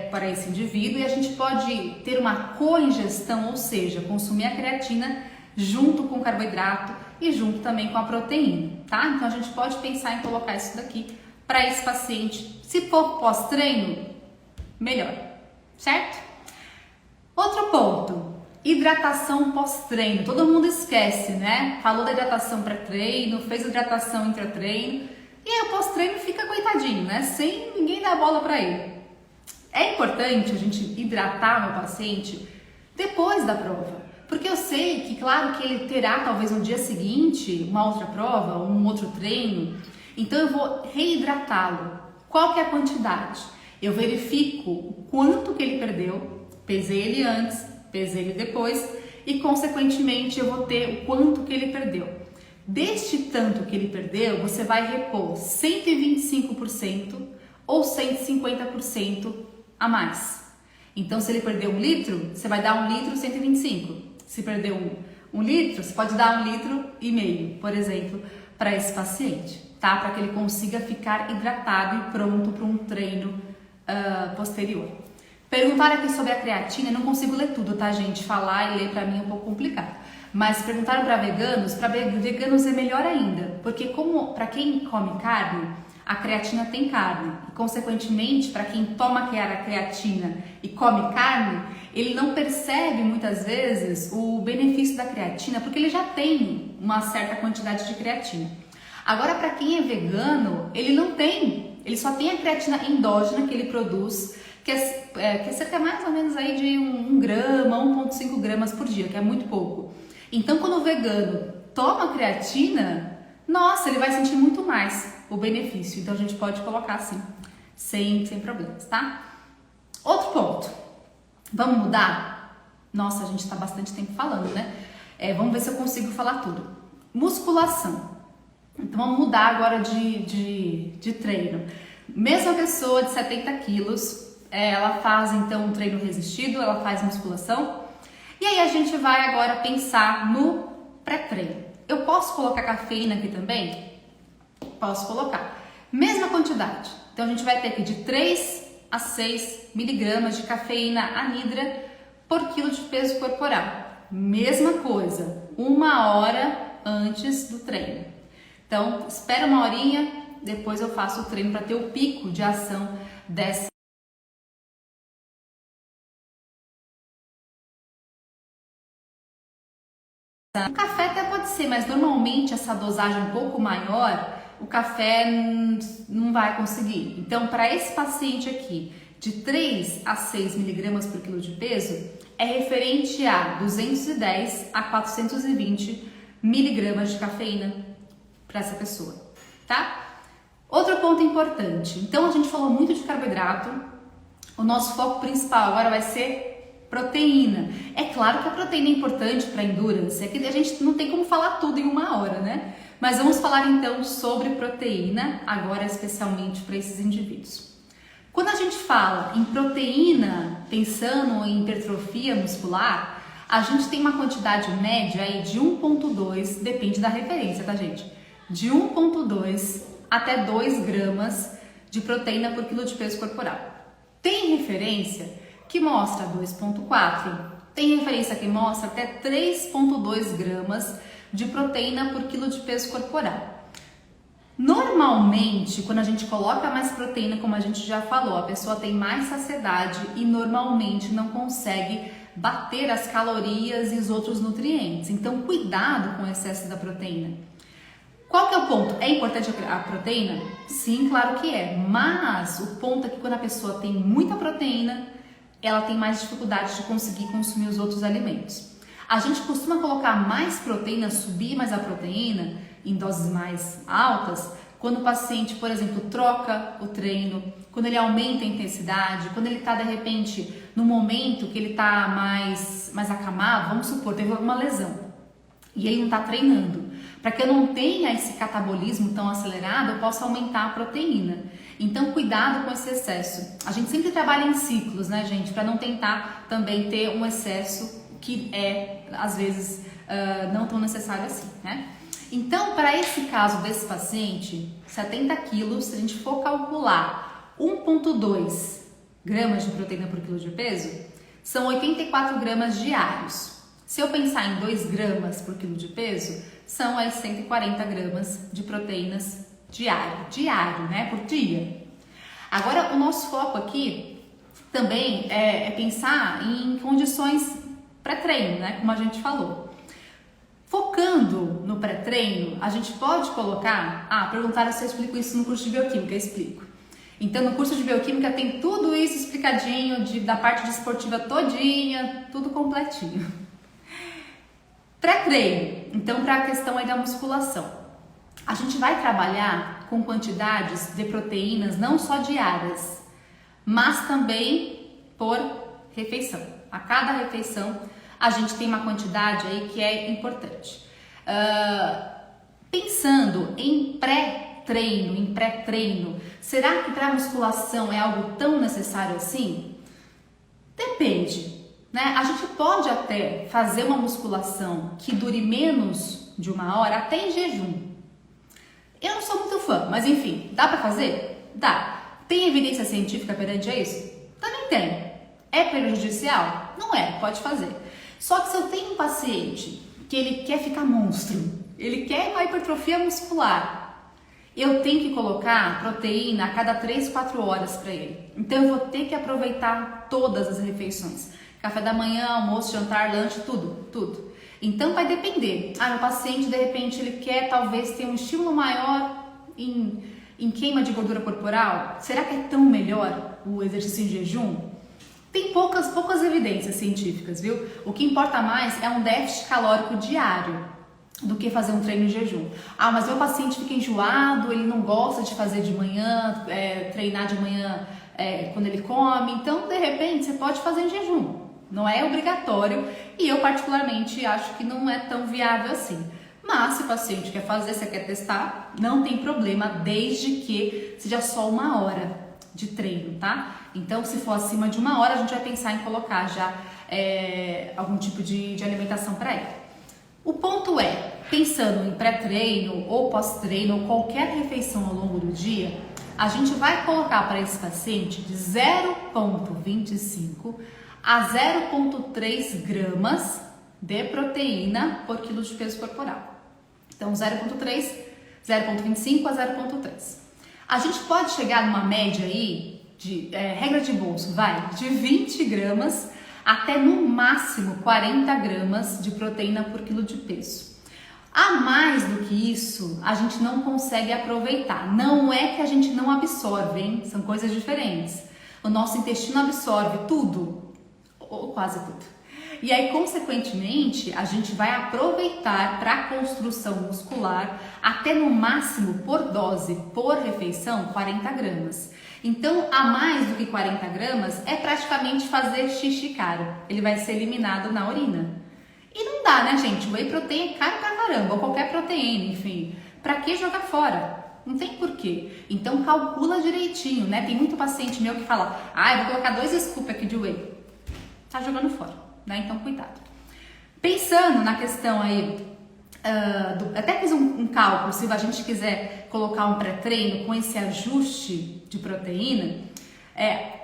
Para esse indivíduo, e a gente pode ter uma coingestão, ou seja, consumir a creatina junto com o carboidrato e junto também com a proteína, tá? Então a gente pode pensar em colocar isso daqui para esse paciente. Se for pós-treino, melhor, certo? Outro ponto, hidratação pós-treino. Todo mundo esquece, né? Falou da hidratação pré-treino, fez hidratação intra-treino, e aí o pós-treino fica coitadinho, né? Sem ninguém dar bola para ele. É importante a gente hidratar o paciente depois da prova. Porque eu sei que, claro, que ele terá talvez no dia seguinte uma outra prova, um outro treino, então eu vou reidratá-lo. Qual que é a quantidade? Eu verifico o quanto que ele perdeu, pesei ele antes, pesei ele depois e, consequentemente, eu vou ter o quanto que ele perdeu. Deste tanto que ele perdeu, você vai repor 125% ou 150% a mais. Então, se ele perdeu 1 litro, você vai dar 1 litro 125. Se perdeu 1 litro, você pode dar 1,5 litros, por exemplo, para esse paciente. tá? Para que ele consiga ficar hidratado e pronto para um treino posterior. Perguntaram aqui sobre a creatina, eu não consigo ler tudo, tá, gente? Falar e ler para mim é um pouco complicado. Mas perguntaram para veganos é melhor ainda, porque como para quem come carne, a creatina tem carne, e consequentemente, para quem toma a creatina e come carne, ele não percebe muitas vezes o benefício da creatina, porque ele já tem uma certa quantidade de creatina. Agora, para quem é vegano, ele não tem, ele só tem a creatina endógena que ele produz, que é cerca mais ou menos aí de 1 grama, 1,5 gramas por dia, que é muito pouco. Então, quando o vegano toma creatina, nossa, ele vai sentir muito mais o benefício. Então, a gente pode colocar assim, sem problemas, tá? Outro ponto. Vamos mudar? Nossa, a gente tá bastante tempo falando, né? Vamos ver se eu consigo falar tudo. Musculação. Então, vamos mudar agora de treino. Mesma pessoa de 70 quilos, ela faz então um treino resistido, ela faz musculação. E aí a gente vai agora pensar no pré-treino. Eu posso colocar cafeína aqui também? Posso colocar. Mesma quantidade. Então a gente vai ter aqui de 3 a 6 miligramas de cafeína anidra por quilo de peso corporal. Mesma coisa, 1 hora antes do treino. Então espera 1 horinha, depois eu faço o treino para ter o pico de ação dessa. O café até pode ser, mas normalmente essa dosagem um pouco maior, o café não vai conseguir. Então, para esse paciente aqui, de 3 a 6 miligramas por quilo de peso, é referente a 210 a 420 miligramas de cafeína para essa pessoa, tá? Outro ponto importante. Então, a gente falou muito de carboidrato. O nosso foco principal agora vai ser proteína. É claro que a proteína é importante para endurance, é que a gente não tem como falar tudo em 1 hora, né? Mas vamos falar então sobre proteína, agora especialmente para esses indivíduos. Quando a gente fala em proteína, pensando em hipertrofia muscular, a gente tem uma quantidade média aí de 1,2, depende da referência, tá, gente? De 1,2 até 2 gramas de proteína por quilo de peso corporal. Tem referência que mostra 2,4, tem referência que mostra até 3,2 gramas de proteína por quilo de peso corporal. Normalmente, quando a gente coloca mais proteína, como a gente já falou, a pessoa tem mais saciedade e normalmente não consegue bater as calorias e os outros nutrientes. Então, cuidado com o excesso da proteína. Qual que é o ponto? É importante a proteína? Sim, claro que é. Mas o ponto é que quando a pessoa tem muita proteína, ela tem mais dificuldade de conseguir consumir os outros alimentos. A gente costuma colocar mais proteína, subir mais a proteína em doses mais altas, quando o paciente, por exemplo, troca o treino, quando ele aumenta a intensidade, quando ele está de repente no momento que ele está mais acamado, vamos supor, teve alguma lesão e ele não está treinando. Para que eu não tenha esse catabolismo tão acelerado, eu posso aumentar a proteína. Então, cuidado com esse excesso. A gente sempre trabalha em ciclos, né, gente? Para não tentar também ter um excesso que é, às vezes, não tão necessário assim, né? Então, para esse caso desse paciente, 70 quilos, se a gente for calcular 1,2 gramas de proteína por quilo de peso, são 84 gramas diários. Se eu pensar em 2 gramas por quilo de peso, são aí 140 gramas de proteínas diário, né, por dia. Agora, o nosso foco aqui também é pensar em condições pré-treino, né, como a gente falou. Focando no pré-treino, a gente pode colocar... perguntaram se eu explico isso no curso de bioquímica, eu explico. Então, no curso de bioquímica tem tudo isso explicadinho, da parte de esportiva todinha, tudo completinho. Pré-treino, então, para a questão aí da musculação. A gente vai trabalhar com quantidades de proteínas não só diárias, mas também por refeição. A cada refeição a gente tem uma quantidade aí que é importante. Pensando em pré-treino, será que para a musculação é algo tão necessário assim? Depende, né? A gente pode até fazer uma musculação que dure menos de 1 hora, até em jejum. Eu não sou muito fã, mas enfim, dá pra fazer? Dá. Tem evidência científica perante isso? Também tem. É prejudicial? Não é, pode fazer. Só que se eu tenho um paciente que ele quer ficar monstro, ele quer uma hipertrofia muscular, eu tenho que colocar proteína a cada 3, 4 horas para ele. Então eu vou ter que aproveitar todas as refeições. Café da manhã, almoço, jantar, lanche, tudo. Então vai depender. Meu paciente de repente ele quer talvez ter um estímulo maior em queima de gordura corporal. Será que é tão melhor o exercício em jejum? Tem poucas evidências científicas, viu? O que importa mais é um déficit calórico diário do que fazer um treino em jejum. Mas meu paciente fica enjoado, ele não gosta de fazer de manhã, treinar de manhã quando ele come. Então, de repente, você pode fazer em jejum. Não é obrigatório e eu particularmente acho que não é tão viável assim. Mas se o paciente quer fazer, você quer testar, não tem problema, desde que seja só 1 hora de treino, tá? Então, se for acima de 1 hora, a gente vai pensar em colocar já algum tipo de alimentação para ele. O ponto é, pensando em pré-treino ou pós-treino ou qualquer refeição ao longo do dia, a gente vai colocar para esse paciente de 0,25 a 0,3 gramas de proteína por quilo de peso corporal. Então, 0,25 a 0,3. A gente pode chegar numa média aí, regra de bolso, de 20 gramas até no máximo 40 gramas de proteína por quilo de peso. A mais do que isso, a gente não consegue aproveitar. Não é que a gente não absorve, hein? São coisas diferentes. O nosso intestino absorve tudo, ou quase tudo. E aí, consequentemente, a gente vai aproveitar para a construção muscular até no máximo por dose, por refeição, 40 gramas. Então, a mais do que 40 gramas é praticamente fazer xixi caro. Ele vai ser eliminado na urina. E não dá, né, gente? O whey protein é caro pra caramba, ou qualquer proteína, enfim. Pra que jogar fora? Não tem porquê. Então, calcula direitinho, né? Tem muito paciente meu que fala, eu vou colocar 2 scoops aqui de whey. Tá jogando fora, né? Então, cuidado. Pensando na questão aí, até fiz um cálculo, se a gente quiser colocar um pré-treino com esse ajuste de proteína,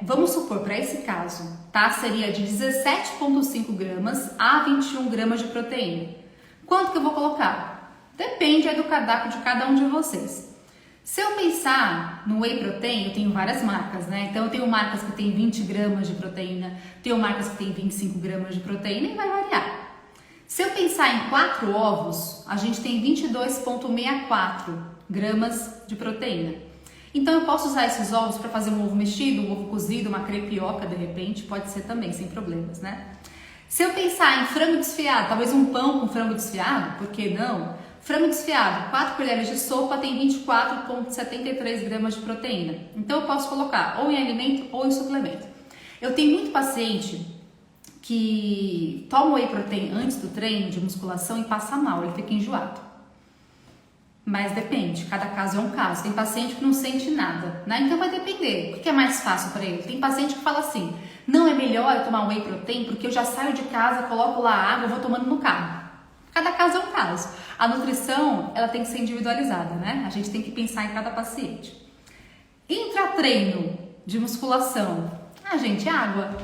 vamos supor, para esse caso, tá? Seria de 17,5 gramas a 21 gramas de proteína. Quanto que eu vou colocar? Depende aí do cardápio de cada um de vocês. Se eu pensar no whey protein, eu tenho várias marcas, né? Então eu tenho marcas que tem 20 gramas de proteína, tenho marcas que tem 25 gramas de proteína e vai variar. Se eu pensar em 4 ovos, a gente tem 22,64 gramas de proteína. Então eu posso usar esses ovos para fazer um ovo mexido, um ovo cozido, uma crepioca de repente, pode ser também, sem problemas, né? Se eu pensar em frango desfiado, talvez um pão com frango desfiado, por que não? Frango desfiado, 4 colheres de sopa tem 24,73 gramas de proteína. Então eu posso colocar ou em alimento ou em suplemento. Eu tenho muito paciente que toma whey protein antes do treino de musculação e passa mal, ele fica enjoado. Mas depende, cada caso é um caso. Tem paciente que não sente nada, né? Então vai depender. O que é mais fácil para ele? Tem paciente que fala assim, não é melhor eu tomar whey protein porque eu já saio de casa, coloco lá a água, vou tomando no carro. Cada caso é um caso. A nutrição, ela tem que ser individualizada, né? A gente tem que pensar em cada paciente. Intratreino de musculação. Gente, água.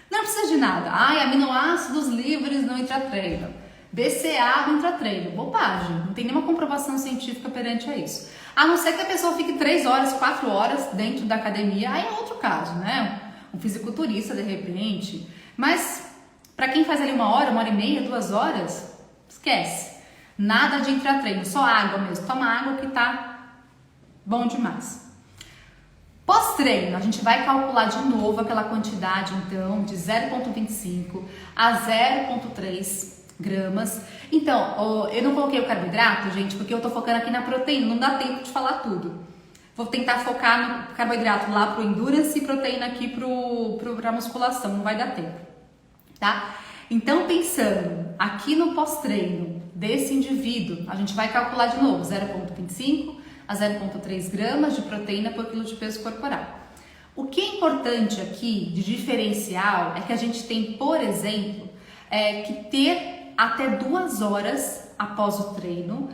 Não precisa de nada. Aminoácidos livres no intratreino. BCA no intratreino. Bobagem. Não tem nenhuma comprovação científica perante a isso. A não ser que a pessoa fique 3 horas, 4 horas dentro da academia. Aí é outro caso, né? Um fisiculturista, de repente. Mas para quem faz ali 1 hora, 1h30, 2 horas, esquece. Nada de intratreino, só água mesmo. Toma água que tá bom demais. Pós-treino, a gente vai calcular de novo aquela quantidade, então, de 0,25 a 0,3 gramas. Então, eu não coloquei o carboidrato, gente, porque eu tô focando aqui na proteína, não dá tempo de falar tudo. Vou tentar focar no carboidrato lá pro endurance e proteína aqui pra musculação, não vai dar tempo, tá? Então, pensando aqui no pós-treino desse indivíduo, a gente vai calcular de novo 0,25 a 0,3 gramas de proteína por quilo de peso corporal. O que é importante aqui de diferencial é que a gente tem, por exemplo, que ter até 2 horas após o treino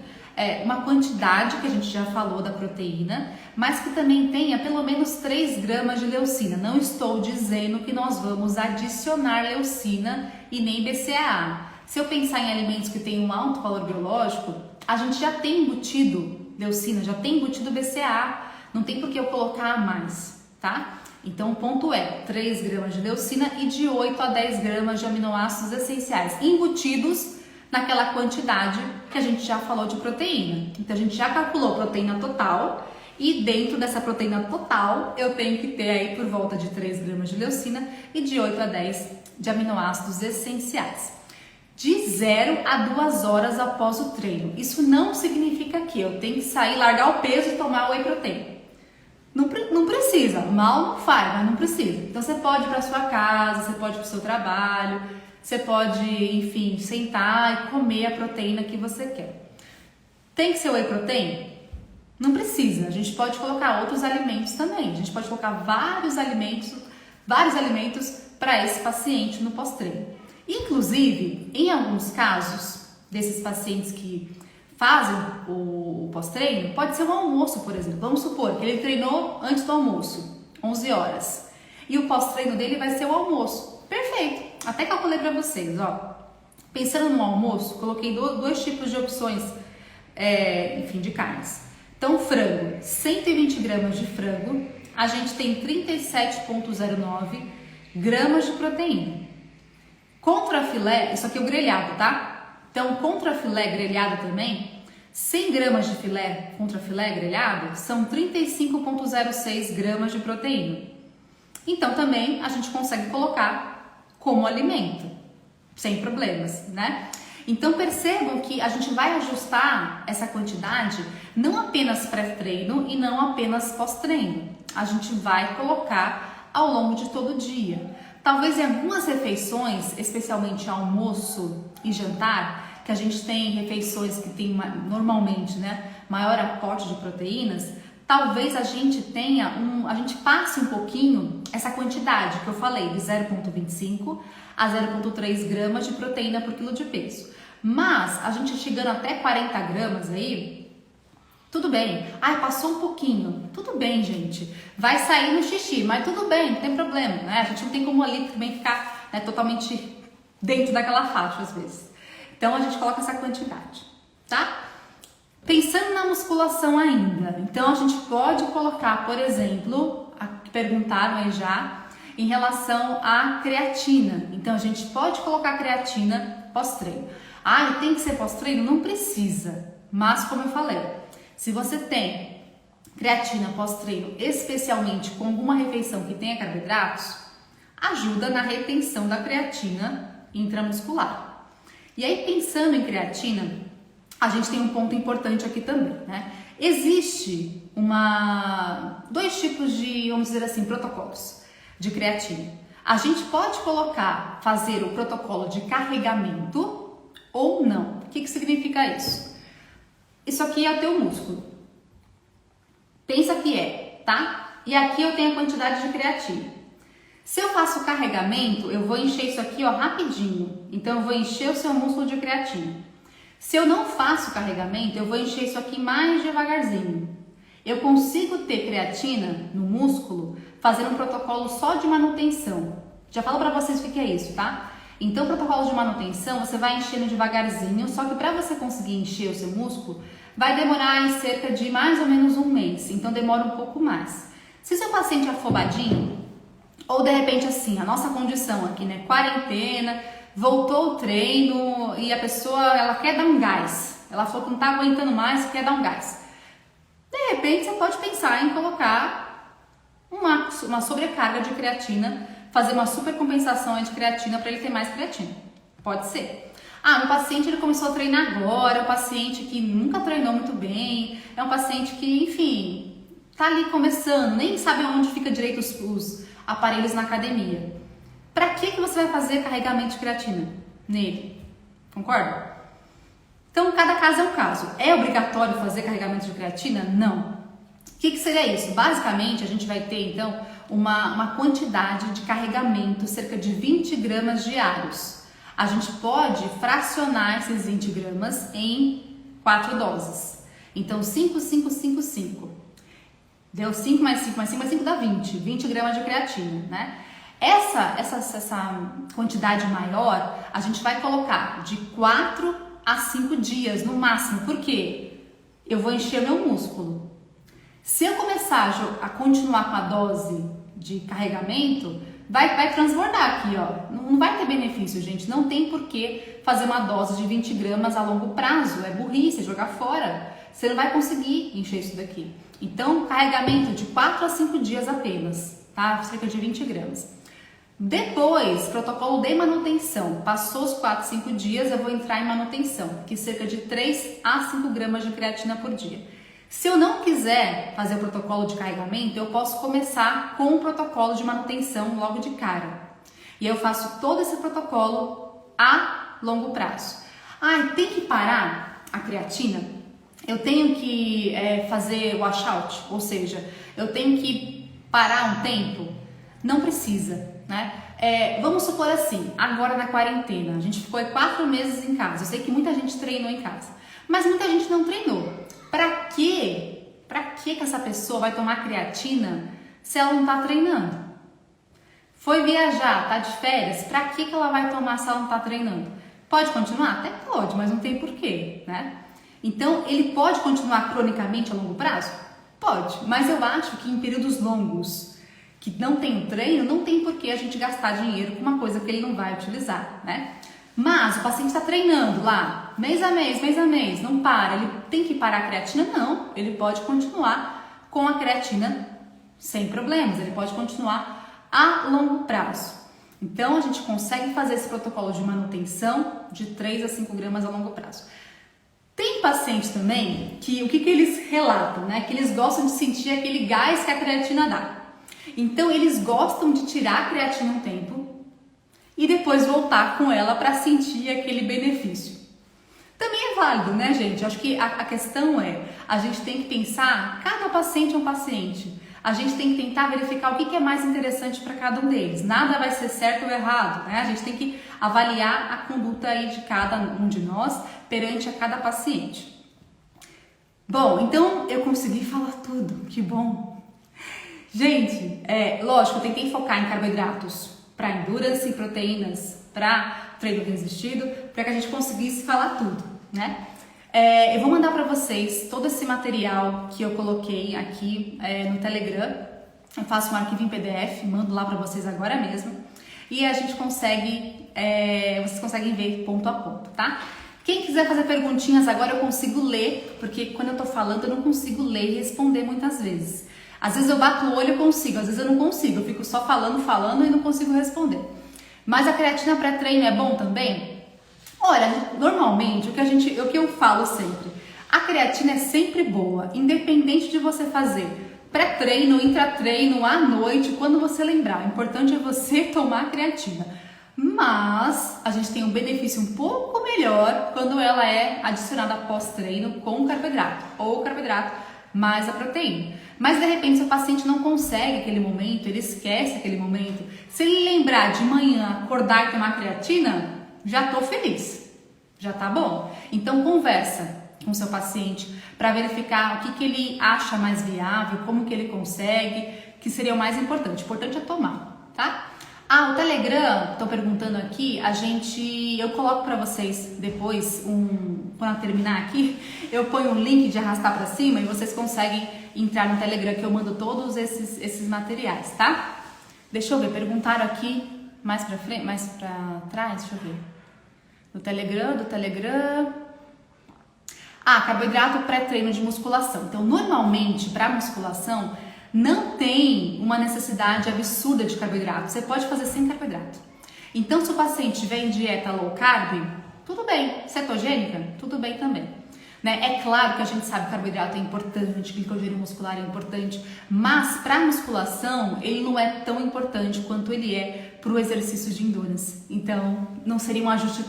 uma quantidade que a gente já falou da proteína, mas que também tenha pelo menos 3 gramas de leucina. Não estou dizendo que nós vamos adicionar leucina e nem BCAA. Se eu pensar em alimentos que têm um alto valor biológico, a gente já tem embutido leucina, já tem embutido BCAA, não tem por que eu colocar mais, tá? Então o ponto é 3 gramas de leucina e de 8 a 10 gramas de aminoácidos essenciais embutidos naquela quantidade que a gente já falou de proteína. Então a gente já calculou proteína total e dentro dessa proteína total eu tenho que ter aí por volta de 3 gramas de leucina e de 8 a 10 de aminoácidos essenciais. De 0 a 2 horas após o treino. Isso não significa que eu tenho que sair, largar o peso e tomar whey protein. Não precisa, mal não faz, mas não precisa. Então você pode ir para sua casa, você pode ir para o seu trabalho, você pode, enfim, sentar e comer a proteína que você quer. Tem que ser whey protein? Não precisa. A gente pode colocar outros alimentos também. A gente pode colocar vários alimentos para esse paciente no pós-treino. Inclusive, em alguns casos desses pacientes que fazem o pós-treino, pode ser um almoço, por exemplo. Vamos supor que ele treinou antes do almoço, 11 horas, e o pós-treino dele vai ser o almoço. Perfeito! Até calculei para vocês, ó. Pensando no almoço, coloquei dois tipos de opções, de carnes. Então, frango, 120 gramas de frango, a gente tem 37,09 gramas de proteína. Contra filé, isso aqui é o grelhado, tá? Então, contra filé grelhado também, 100 gramas de filé contra filé grelhado são 35,06 gramas de proteína. Então, também a gente consegue colocar como alimento, sem problemas, né? Então, percebam que a gente vai ajustar essa quantidade não apenas pré-treino e não apenas pós-treino. A gente vai colocar ao longo de todo o dia. Talvez em algumas refeições, especialmente almoço e jantar, que a gente tem refeições que tem normalmente, né, maior aporte de proteínas, talvez a gente passe um pouquinho essa quantidade que eu falei, de 0,25 a 0,3 gramas de proteína por quilo de peso. Mas a gente chegando até 40 gramas aí, tudo bem. Passou um pouquinho. Tudo bem, gente. Vai sair no xixi, mas tudo bem, não tem problema, né? A gente não tem como ali também ficar, né, totalmente dentro daquela faixa às vezes. Então a gente coloca essa quantidade, tá? Pensando na musculação ainda, então a gente pode colocar, por exemplo, perguntaram aí já, em relação à creatina. Então a gente pode colocar creatina pós-treino. E tem que ser pós-treino? Não precisa, mas como eu falei, se você tem creatina pós-treino, especialmente com alguma refeição que tenha carboidratos, ajuda na retenção da creatina intramuscular. E aí, pensando em creatina, a gente tem um ponto importante aqui também, né? Existe dois tipos de, vamos dizer assim, protocolos de creatina. A gente pode fazer o protocolo de carregamento ou não. O que significa isso? Isso aqui é o teu músculo. Pensa que tá? E aqui eu tenho a quantidade de creatina. Se eu faço o carregamento, eu vou encher isso aqui, ó, rapidinho. Então eu vou encher o seu músculo de creatina. Se eu não faço o carregamento, eu vou encher isso aqui mais devagarzinho. Eu consigo ter creatina no músculo fazendo um protocolo só de manutenção. Já falo pra vocês o que é isso, tá? Então, protocolo de manutenção, você vai enchendo devagarzinho, só que para você conseguir encher o seu músculo, vai demorar em cerca de mais ou menos um mês, então demora um pouco mais. Se o seu paciente é afobadinho, ou de repente assim, a nossa condição aqui, né, quarentena, voltou o treino e a pessoa, ela quer dar um gás, ela falou que não tá aguentando mais, quer dar um gás. De repente, você pode pensar em colocar uma sobrecarga de creatina, fazer uma supercompensação de creatina para ele ter mais creatina. Pode ser. Meu paciente ele começou a treinar agora, é um paciente que nunca treinou muito bem, é um paciente que, enfim, tá ali começando, nem sabe onde fica direito os aparelhos na academia. Para que você vai fazer carregamento de creatina nele? Concorda? Então, cada caso é um caso. É obrigatório fazer carregamento de creatina? Não. O que seria isso? Basicamente, a gente vai ter, então, uma quantidade de carregamento, cerca de 20 gramas diários. A gente pode fracionar esses 20 gramas em 4 doses. Então, 5, 5, 5, 5. Deu 5 mais 5 mais 5 mais 5 dá 20. 20 gramas de creatina, né? Essa quantidade maior, a gente vai colocar de 4 a 5 dias no máximo. Por quê? Eu vou encher meu músculo. Se eu começar a continuar com a dose de carregamento, vai transbordar aqui, ó. Não vai ter benefício, gente. Não tem por que fazer uma dose de 20 gramas a longo prazo. É burrice, é jogar fora. Você não vai conseguir encher isso daqui. Então, carregamento de 4 a 5 dias apenas, tá? Cerca de 20 gramas. Depois, protocolo de manutenção. Passou os 4, 5 dias, eu vou entrar em manutenção, que é cerca de 3 a 5 gramas de creatina por dia. Se eu não quiser fazer o protocolo de carregamento, eu posso começar com o protocolo de manutenção logo de cara. E eu faço todo esse protocolo a longo prazo. Tem que parar a creatina? Eu tenho que fazer washout, ou seja, eu tenho que parar um tempo? Não precisa, né? Vamos supor assim, agora na quarentena, a gente ficou 4 meses em casa. Eu sei que muita gente treinou em casa, mas muita gente não treinou. Pra que essa pessoa vai tomar creatina se ela não tá treinando? Foi viajar, tá de férias, pra que ela vai tomar se ela não tá treinando? Pode continuar? Até pode, mas não tem porquê, né? Então, ele pode continuar cronicamente a longo prazo? Pode, mas eu acho que em períodos longos, que não tem treino, não tem por que a gente gastar dinheiro com uma coisa que ele não vai utilizar, né? Mas o paciente está treinando lá, mês a mês, não para, ele tem que parar a creatina? Não, ele pode continuar com a creatina sem problemas, ele pode continuar a longo prazo. Então, a gente consegue fazer esse protocolo de manutenção de 3 a 5 gramas a longo prazo. Tem pacientes também que, o que eles relatam, né? Que eles gostam de sentir aquele gás que a creatina dá. Então, eles gostam de tirar a creatina um tempo e depois voltar com ela para sentir aquele benefício. Também é válido, né, gente? Acho que a questão a gente tem que pensar, cada paciente é um paciente. A gente tem que tentar verificar o que é mais interessante para cada um deles. Nada vai ser certo ou errado, né? A gente tem que avaliar a conduta aí de cada um de nós perante a cada paciente. Bom, então eu consegui falar tudo, que bom. Gente, lógico, eu tentei focar em carboidratos para endurance e proteínas para treino resistido, para que a gente conseguisse falar tudo, né? Eu vou mandar para vocês todo esse material que eu coloquei aqui no Telegram. Eu faço um arquivo em PDF, mando lá para vocês agora mesmo. E a gente consegue, vocês conseguem ver ponto a ponto, tá? Quem quiser fazer perguntinhas agora eu consigo ler, porque quando eu tô falando eu não consigo ler e responder muitas vezes. Às vezes eu bato o olho e consigo, às vezes eu não consigo, eu fico só falando e não consigo responder. Mas a creatina pré-treino é bom também? Olha, normalmente o que eu falo sempre, a creatina é sempre boa, independente de você fazer pré-treino, intratreino, à noite, quando você lembrar. O importante é você tomar a creatina. Mas a gente tem um benefício um pouco melhor quando ela é adicionada pós-treino com carboidrato, ou carboidrato mais a proteína. Mas de repente se o paciente não consegue aquele momento, ele esquece aquele momento, se ele lembrar de manhã, acordar e tomar creatina, já tô feliz, já tá bom. Então conversa com o seu paciente para verificar o que ele acha mais viável, como que ele consegue, que seria o mais importante. O importante é tomar, tá? O Telegram, estão perguntando aqui, eu coloco para vocês depois, quando eu terminar aqui, eu ponho um link de arrastar para cima e vocês conseguem entrar no Telegram que eu mando todos esses materiais, tá? Deixa eu ver, perguntaram aqui mais para frente, mais para trás, deixa eu ver. Do Telegram. Carboidrato pré-treino de musculação. Então, normalmente, para musculação, não tem uma necessidade absurda de carboidrato. Você pode fazer sem carboidrato. Então, se o paciente tiver em dieta low carb, tudo bem. Cetogênica, tudo bem também. Né? É claro que a gente sabe que carboidrato é importante, glicogênio muscular é importante, mas para musculação ele não é tão importante quanto ele é para o exercício de endurance. Então, não seria um ajuste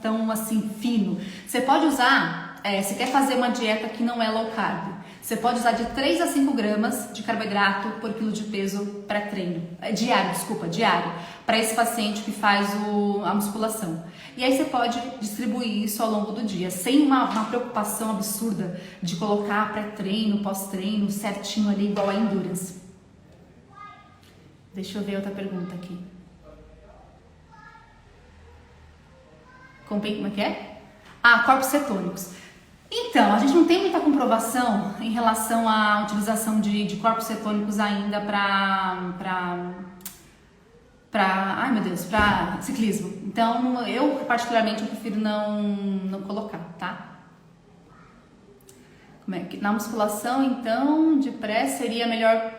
tão assim fino. Você pode usar você quer fazer uma dieta que não é low carb, você pode usar de 3 a 5 gramas de carboidrato por quilo de peso pré-treino, diário, para esse paciente que faz a musculação. E aí você pode distribuir isso ao longo do dia, sem uma preocupação absurda de colocar pré-treino, pós-treino certinho ali, igual a endurance. Deixa eu ver outra pergunta aqui. Como é que é? Corpos cetônicos. Então, a gente não tem muita comprovação em relação à utilização de corpos cetônicos ainda para ciclismo. Então, eu particularmente prefiro não colocar, tá? Na musculação, então, de pré seria melhor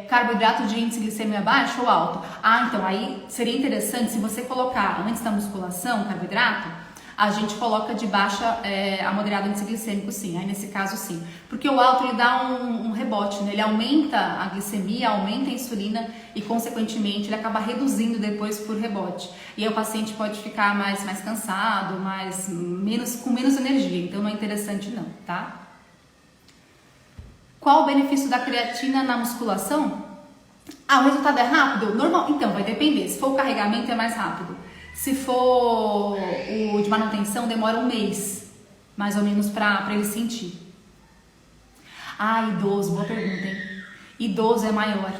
carboidrato de índice glicêmico baixo ou alto? Então, aí seria interessante se você colocar antes da musculação carboidrato, a gente coloca de baixa a moderado índice glicêmico, sim. Aí nesse caso, sim. Porque o alto, ele dá um rebote, né? Ele aumenta a glicemia, aumenta a insulina e, consequentemente, ele acaba reduzindo depois por rebote. E aí o paciente pode ficar mais cansado, com menos energia. Então, não é interessante não, tá? Qual o benefício da creatina na musculação? O resultado é rápido? Normal. Então, vai depender. Se for o carregamento, é mais rápido. Se for o de manutenção, demora 1 mês, mais ou menos, para ele sentir. Idoso, boa pergunta, hein? Idoso é maior,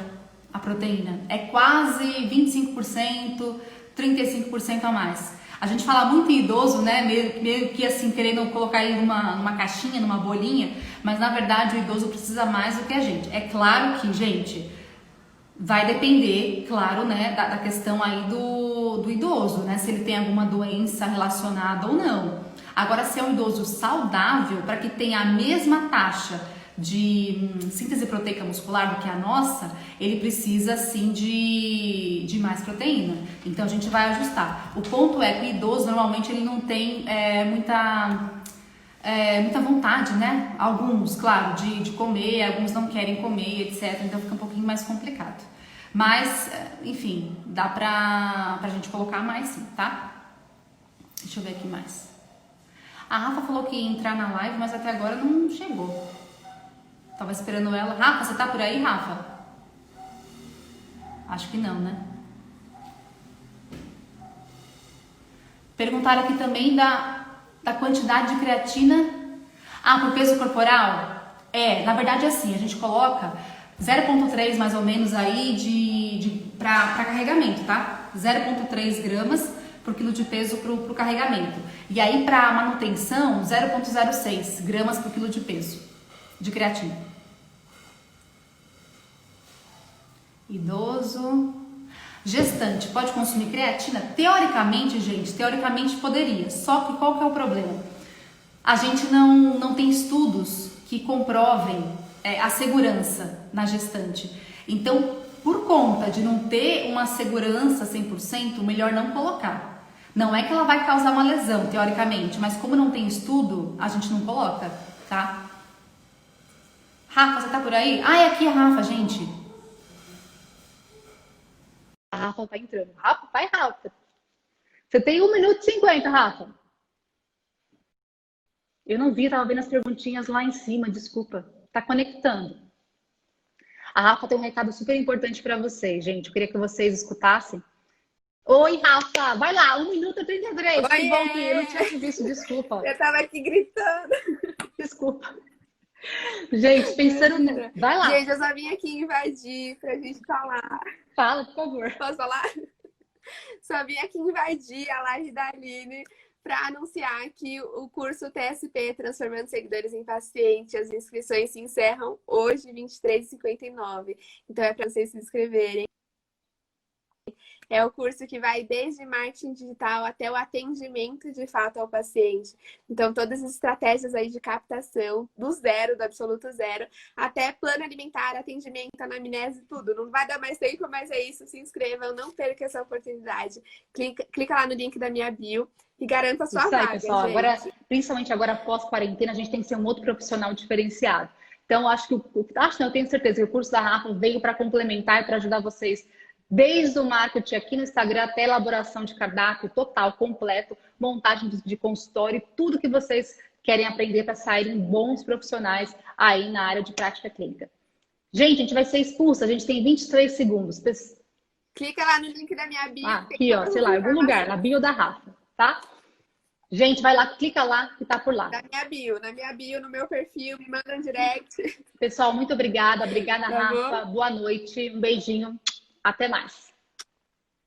a proteína. É quase 25%, 35% a mais. A gente fala muito em idoso, né? Meio que assim, querendo colocar ele numa caixinha, numa bolinha, mas na verdade o idoso precisa mais do que a gente. É claro que, gente, vai depender, claro, né, da questão aí do idoso, né? Se ele tem alguma doença relacionada ou não. Agora, se é um idoso saudável, para que tenha a mesma taxa de síntese proteica muscular do que a nossa, ele precisa sim de mais proteína. Então a gente vai ajustar. O ponto é que o idoso normalmente ele não tem muita vontade, né? Alguns, claro, de comer, alguns não querem comer, etc. Então fica um pouquinho mais complicado. Mas, enfim, dá pra gente colocar mais sim, tá? Deixa eu ver aqui mais. A Rafa falou que ia entrar na live, mas até agora não chegou. Tava esperando ela. Rafa, você tá por aí, Rafa? Acho que não, né? Perguntaram aqui também da quantidade de creatina. Pro peso corporal? Na verdade é assim, a gente coloca 0,3 mais ou menos aí para carregamento, tá? 0,3 gramas por quilo de peso pro carregamento. E aí para manutenção, 0,06 gramas por quilo de peso de creatina. Idoso. Gestante pode consumir creatina? Teoricamente, gente, poderia. Só que qual que é o problema? A gente não tem estudos que comprovem a segurança na gestante. Então, por conta de não ter uma segurança 100%, melhor não colocar. Não é que ela vai causar uma lesão, teoricamente, mas como não tem estudo, a gente não coloca, tá? Rafa, você tá por aí? É aqui a Rafa, gente. A Rafa tá entrando. Rafa, vai rápido. Você tem 1 minuto e 50, Rafa. Eu não vi, tava vendo as perguntinhas lá em cima, desculpa. Tá conectando. A Rafa tem um recado super importante para vocês, gente. Eu queria que vocês escutassem. Oi, Rafa. Vai lá, 1 minuto e 33. Oi, que bom que eu não tinha te visto, desculpa. Eu tava aqui gritando. Desculpa. Gente, pensando... Vai lá. Gente, eu só vim aqui invadir pra gente falar. Fala, por favor. Posso falar? Só vim aqui invadir a live da Aline para anunciar que o curso TSP, Transformando Seguidores em Pacientes, as inscrições se encerram hoje, 23h59. Então é para vocês se inscreverem. É o curso que vai desde marketing digital até o atendimento de fato ao paciente. Então, todas as estratégias aí de captação, do zero, do absoluto zero, até plano alimentar, atendimento, anamnese, tudo. Não vai dar mais tempo, mas é isso. Se inscrevam, não perca essa oportunidade. Clica lá no link da minha bio e garanta a sua isso aí, vaga, pessoal. gente. Agora, principalmente agora pós-quarentena, a gente tem que ser um outro profissional diferenciado. Então, eu tenho certeza que o curso da Rafa veio para complementar e para ajudar vocês Desde o marketing aqui no Instagram até elaboração de cardápio total, completo, montagem de consultório, tudo que vocês querem aprender para saírem bons profissionais aí na área de prática clínica. Gente, a gente vai ser expulsa, a gente tem 23 segundos. Clica lá no link da minha bio. Aqui, ó, sei lá, em algum lugar, na bio da Rafa, tá? Gente, vai lá, clica lá que tá por lá. Na minha bio, no meu perfil, me manda um direct. Pessoal, muito obrigada. Obrigada, Tá bom? Rafa. Boa noite. Um beijinho. Até mais.